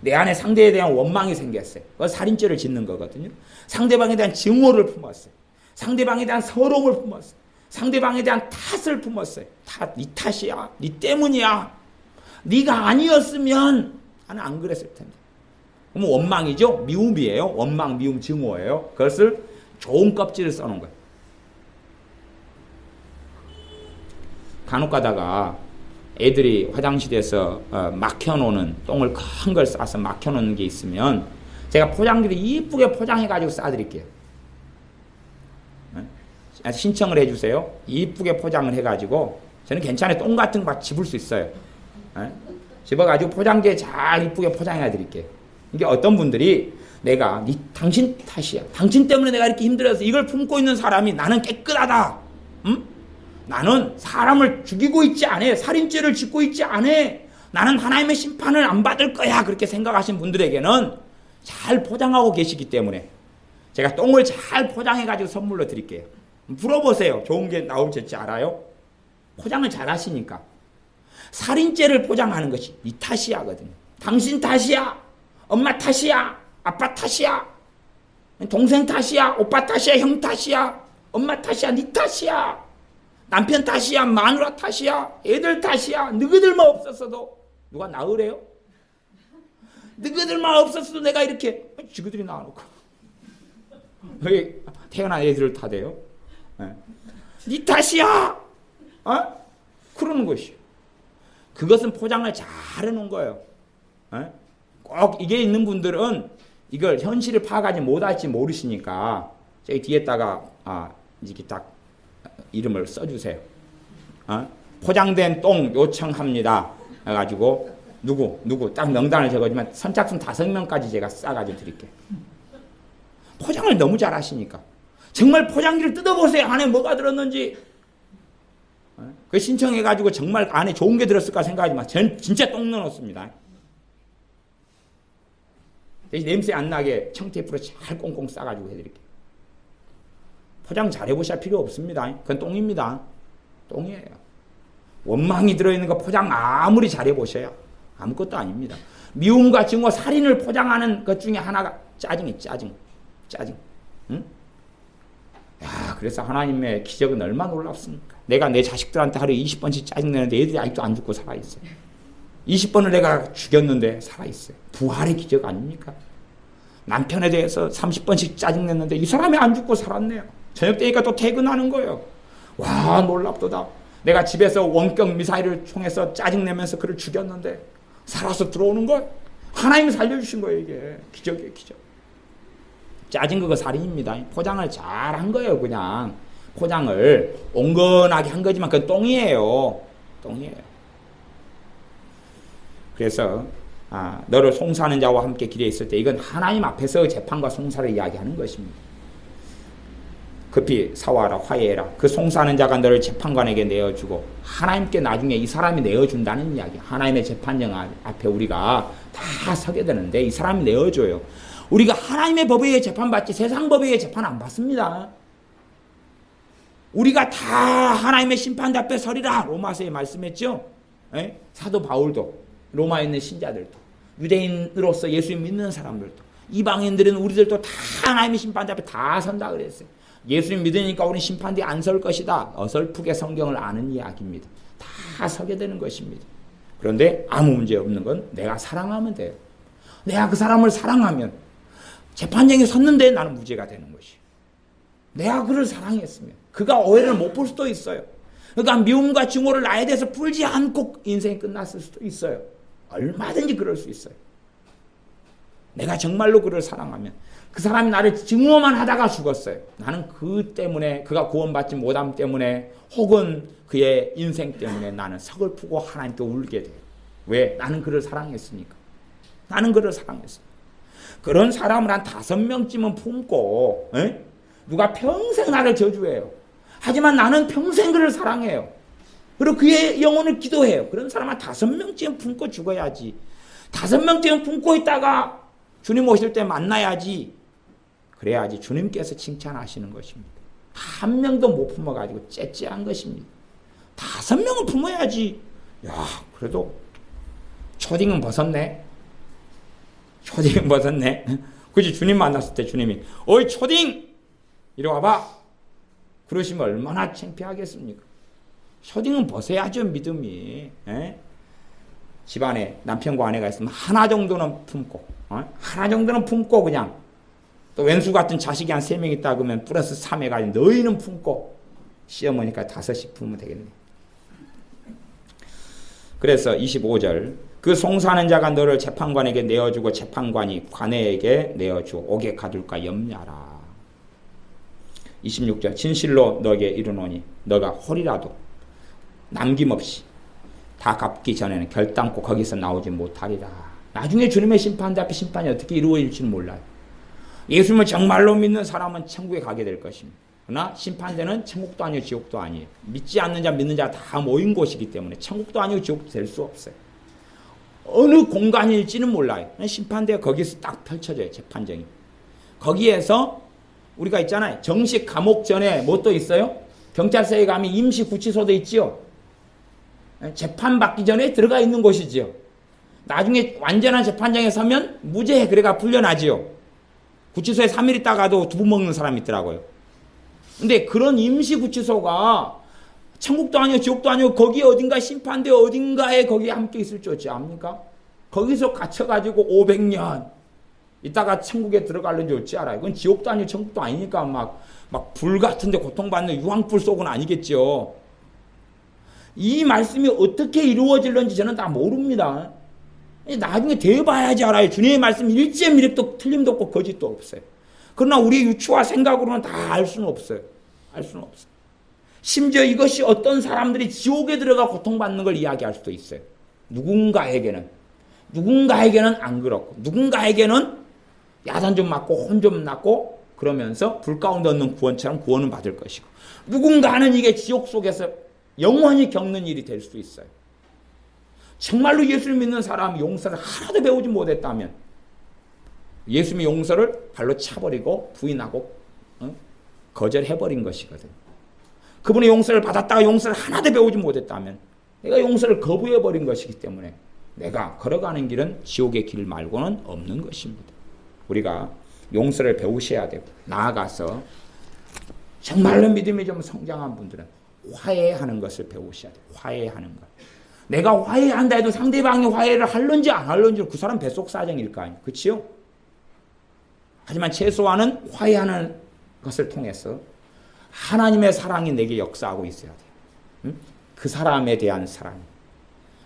내 안에 상대에 대한 원망이 생겼어요. 그건 살인죄를 짓는 거거든요. 상대방에 대한 증오를 품었어요. 상대방에 대한 서러움을 품었어요. 상대방에 대한 탓을 품었어요. 다 네 탓이야. 네 때문이야. 네가 아니었으면 나는 안 그랬을 텐데. 그럼 원망이죠. 미움이에요. 원망, 미움, 증오예요. 그것을 좋은 껍질을 써놓은 거예요. 간혹 가다가 애들이 화장실에서 막혀놓는 똥을 큰 걸 싸서 막혀놓는 게 있으면 제가 포장지를 이쁘게 포장해가지고 싸드릴게요. 신청을 해주세요. 이쁘게 포장을 해가지고 저는 괜찮아요. 똥 같은 거 집을 수 있어요. 집어가지고 포장지에 잘 이쁘게 포장해 드릴게요. 이게 어떤 분들이 내가 당신 탓이야. 당신 때문에 내가 이렇게 힘들어서 이걸 품고 있는 사람이 나는 깨끗하다. 나는 사람을 죽이고 있지 않아. 살인죄를 짓고 있지 않아. 나는 하나님의 심판을 안 받을 거야. 그렇게 생각하신 분들에게는 잘 포장하고 계시기 때문에 제가 똥을 잘 포장해가지고 선물로 드릴게요. 물어보세요. 좋은 게 나올지 알아요? 포장을 잘 하시니까. 살인죄를 포장하는 것이 네 탓이야거든요. 당신 탓이야. 엄마 탓이야. 아빠 탓이야. 동생 탓이야. 오빠 탓이야. 형 탓이야. 엄마 탓이야. 네 탓이야. 남편 탓이야. 마누라 탓이야. 애들 탓이야. 너희들만 없었어도 누가 나으래요? 너희들만 없었어도 내가 이렇게 지그들이 나와놓고 왜 태어난 애들을 탓해요? 네 탓이야. 그러는 것이. 그것은 포장을 잘 해놓은 거예요. 꼭 이게 있는 분들은 이걸 현실을 파악하지 못할지 모르시니까 저기 뒤에다가 이렇게 딱 이름을 써주세요. 포장된 똥 요청합니다. 해가지고 누구 딱 명단을 적어주면 선착순 5명까지 제가 싸가지고 드릴게요. 포장을 너무 잘 하시니까. 정말 포장지를 뜯어보세요. 안에 뭐가 들었는지. 그 신청해가지고 정말 안에 좋은 게 들었을까 생각하지만 전 진짜 똥 넣었습니다. 냄새 안 나게 청테이프로 잘 꽁꽁 싸가지고 해드릴게요. 포장 잘 해보셔야 필요 없습니다. 그건 똥입니다. 똥이에요. 원망이 들어있는 거 포장 아무리 잘 해보셔야 아무것도 아닙니다. 미움과 증오, 살인을 포장하는 것 중에 하나가 짜증이 짜증. 응? 야, 그래서 하나님의 기적은 얼마나 놀랍습니까? 내가 내 자식들한테 하루에 20번씩 짜증내는데 애들이 아직도 안 죽고 살아있어요. 20번을 내가 죽였는데 살아있어요. 부활의 기적 아닙니까? 남편에 대해서 30번씩 짜증냈는데 이 사람이 안 죽고 살았네요. 저녁 되니까 또 퇴근하는 거예요. 와, 놀랍도다. 내가 집에서 원격 미사일을 총해서 짜증내면서 그를 죽였는데 살아서 들어오는 거예요. 하나님이 살려주신 거예요. 이게 기적이에요. 기적. 짜증 그거 살인입니다. 포장을 잘 한 거예요. 그냥 포장을 온건하게 한 거지만 그건 똥이에요. 그래서 너를 송사하는 자와 함께 길에 있을 때 이건 하나님 앞에서 재판과 송사를 이야기하는 것입니다. 급히 사와라 화해해라. 그 송사하는 자가 너를 재판관에게 내어주고 하나님께 나중에 이 사람이 내어준다는 이야기. 하나님의 재판정 앞에 우리가 다 서게 되는데 이 사람이 내어줘요. 우리가 하나님의 법에 의해 재판받지 세상 법에 의해 재판 안 받습니다. 우리가 다 하나님의 심판 앞에 서리라. 로마서에 말씀했죠. 에? 사도 바울도 로마에 있는 신자들도 유대인으로서 예수 믿는 사람들도 이방인들은 우리들도 다 하나님의 심판 앞에 다 선다 그랬어요. 예수님 믿으니까 우리는 심판대에 안 설 것이다. 어설프게 성경을 아는 이야기입니다. 다 서게 되는 것입니다. 그런데 아무 문제 없는 건 내가 사랑하면 돼요. 내가 그 사람을 사랑하면 재판장에 섰는데 나는 무죄가 되는 것이에요. 내가 그를 사랑했으면 그가 오해를 못 볼 수도 있어요. 그러니까 미움과 증오를 나에 대해서 풀지 않고 인생이 끝났을 수도 있어요. 얼마든지 그럴 수 있어요. 내가 정말로 그를 사랑하면 그 사람이 나를 증오만 하다가 죽었어요. 나는 그 때문에 그가 구원받지 못함 때문에 혹은 그의 인생 때문에 나는 서글프고 하나님께 울게 돼요. 왜? 나는 그를 사랑했으니까. 나는 그를 사랑했어요. 그런 사람을 한 5명쯤은 품고 누가 평생 나를 저주해요. 하지만 나는 평생 그를 사랑해요. 그리고 그의 영혼을 기도해요. 그런 사람 한 5명쯤 품고 죽어야지. 5명쯤 품고 있다가 주님 오실 때 만나야지. 그래야지 주님께서 칭찬하시는 것입니다. 한 명도 못 품어가지고 째째한 것입니다. 5명을 품어야지. 야, 그래도 초딩은 벗었네. 그지? 주님 만났을 때 주님이 어이 초딩! 이리 와봐. 그러시면 얼마나 창피하겠습니까? 초딩은 벗어야죠. 믿음이. 집안에 남편과 아내가 있으면 하나 정도는 품고 그냥 또 왼수 같은 자식이 한 3명 있다 그러면 플러스 3 해가지고 너희는 품고 시어머니까 5씩 품으면 되겠네. 그래서 25절 그 송사하는 자가 너를 재판관에게 내어주고 재판관이 관에게 내어주어 옥에 가둘까 염려하라. 26절 진실로 너에게 이르노니 너가 홀이라도 남김없이 다 갚기 전에는 결단코 거기서 나오지 못하리라. 나중에 주님의 심판 앞에 심판이 어떻게 이루어질지는 몰라요. 예수님을 정말로 믿는 사람은 천국에 가게 될 것입니다. 그러나 심판대는 천국도 아니고 지옥도 아니에요. 믿지 않는 자 믿는 자 다 모인 곳이기 때문에 천국도 아니고 지옥도 될 수 없어요. 어느 공간일지는 몰라요. 심판대가 거기서 딱 펼쳐져요. 재판정이. 거기에서 우리가 있잖아요. 정식 감옥 전에 뭐 또 있어요? 경찰서에 가면 임시 구치소도 있지요. 재판받기 전에 들어가 있는 곳이지요. 나중에 완전한 재판장에 서면 무죄 그래가 풀려나지요. 구치소에 3일 있다가도 두부 먹는 사람이 있더라고요. 근데 그런 임시 구치소가 천국도 아니고 지옥도 아니고 거기 어딘가 심판대 어딘가에 거기 함께 있을 줄 압니까? 거기서 갇혀가지고 500년 이따가 천국에 들어갈는지 어찌 알아요? 그건 지옥도 아니고 천국도 아니니까 막 불 같은데 고통받는 유황불 속은 아니겠죠. 이 말씀이 어떻게 이루어질는지 저는 다 모릅니다. 나중에 대봐야지 알아요. 주님의 말씀 일제 미력도 틀림도 없고 거짓도 없어요. 그러나 우리의 유추와 생각으로는 다 알 수는 없어요. 심지어 이것이 어떤 사람들이 지옥에 들어가 고통받는 걸 이야기할 수도 있어요. 누군가에게는. 누군가에게는 안 그렇고 누군가에게는 야단 좀 맞고 혼 좀 났고 그러면서 불 가운데 얻는 구원처럼 구원은 받을 것이고 누군가는 이게 지옥 속에서 영원히 겪는 일이 될 수 있어요. 정말로 예수를 믿는 사람이 용서를 하나도 배우지 못했다면 예수님의 용서를 발로 차버리고 부인하고 거절해버린 것이거든요. 그분의 용서를 받았다가 용서를 하나도 배우지 못했다면 내가 용서를 거부해버린 것이기 때문에 내가 걸어가는 길은 지옥의 길 말고는 없는 것입니다. 우리가 용서를 배우셔야 되고 나아가서 정말로 믿음이 좀 성장한 분들은 화해하는 것을 배우셔야 돼요. 화해하는 것. 내가 화해한다 해도 상대방이 화해를 할런지 안 할런지 그 사람 뱃속 사정일 거 아니에요. 그렇지요? 하지만 최소한은 화해하는 것을 통해서 하나님의 사랑이 내게 역사하고 있어야 돼요. 응? 그 사람에 대한 사랑.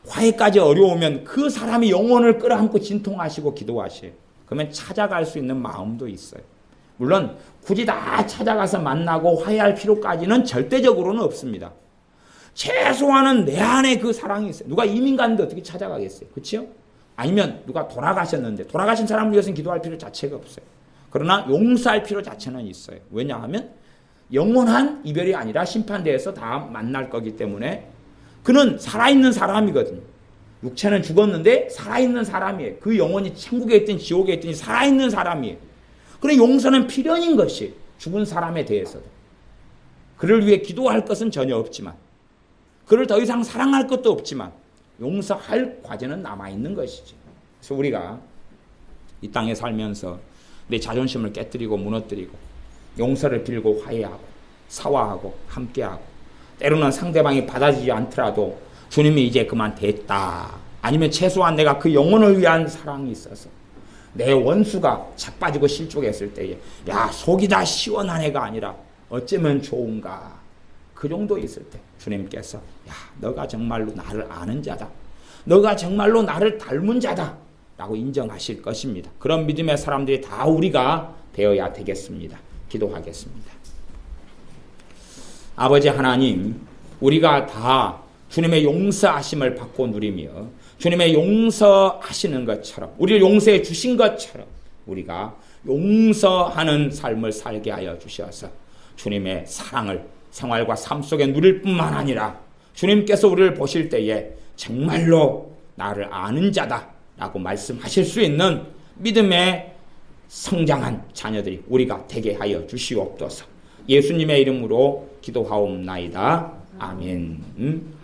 화해까지 어려우면 그 사람이 영혼을 끌어안고 진통하시고 기도하셔요. 그러면 찾아갈 수 있는 마음도 있어요. 물론 굳이 다 찾아가서 만나고 화해할 필요까지는 절대적으로는 없습니다. 최소한은 내 안에 그 사랑이 있어요. 누가 이민 갔는데 어떻게 찾아가겠어요? 그렇죠? 아니면 누가 돌아가셨는데 돌아가신 사람을 위해서는 기도할 필요 자체가 없어요. 그러나 용서할 필요 자체는 있어요. 왜냐하면 영원한 이별이 아니라 심판대에서 다 만날 거기 때문에 그는 살아있는 사람이거든요. 육체는 죽었는데 살아있는 사람이에요. 그 영혼이 천국에 있든 지옥에 있든 살아있는 사람이에요. 그래 용서는 필연인 것이 죽은 사람에 대해서도. 그를 위해 기도할 것은 전혀 없지만 그를 더 이상 사랑할 것도 없지만 용서할 과제는 남아있는 것이지. 그래서 우리가 이 땅에 살면서 내 자존심을 깨뜨리고 무너뜨리고 용서를 빌고 화해하고 사화하고 함께하고 때로는 상대방이 받아주지 않더라도 주님이 이제 그만 됐다. 아니면 최소한 내가 그 영혼을 위한 사랑이 있어서 내 원수가 자빠지고 실족했을 때에 야 속이 다 시원한 애가 아니라 어쩌면 좋은가. 그 정도 있을 때 주님께서 야 너가 정말로 나를 아는 자다. 너가 정말로 나를 닮은 자다. 라고 인정하실 것입니다. 그런 믿음의 사람들이 다 우리가 되어야 되겠습니다. 기도하겠습니다. 아버지 하나님, 우리가 다 주님의 용서하심을 받고 누리며 주님의 용서하시는 것처럼 우리를 용서해 주신 것처럼 우리가 용서하는 삶을 살게 하여 주셔서 주님의 사랑을 생활과 삶 속에 누릴 뿐만 아니라 주님께서 우리를 보실 때에 정말로 나를 아는 자다 라고 말씀하실 수 있는 믿음의 성장한 자녀들이 우리가 되게 하여 주시옵소서. 예수님의 이름으로 기도하옵나이다. 아멘.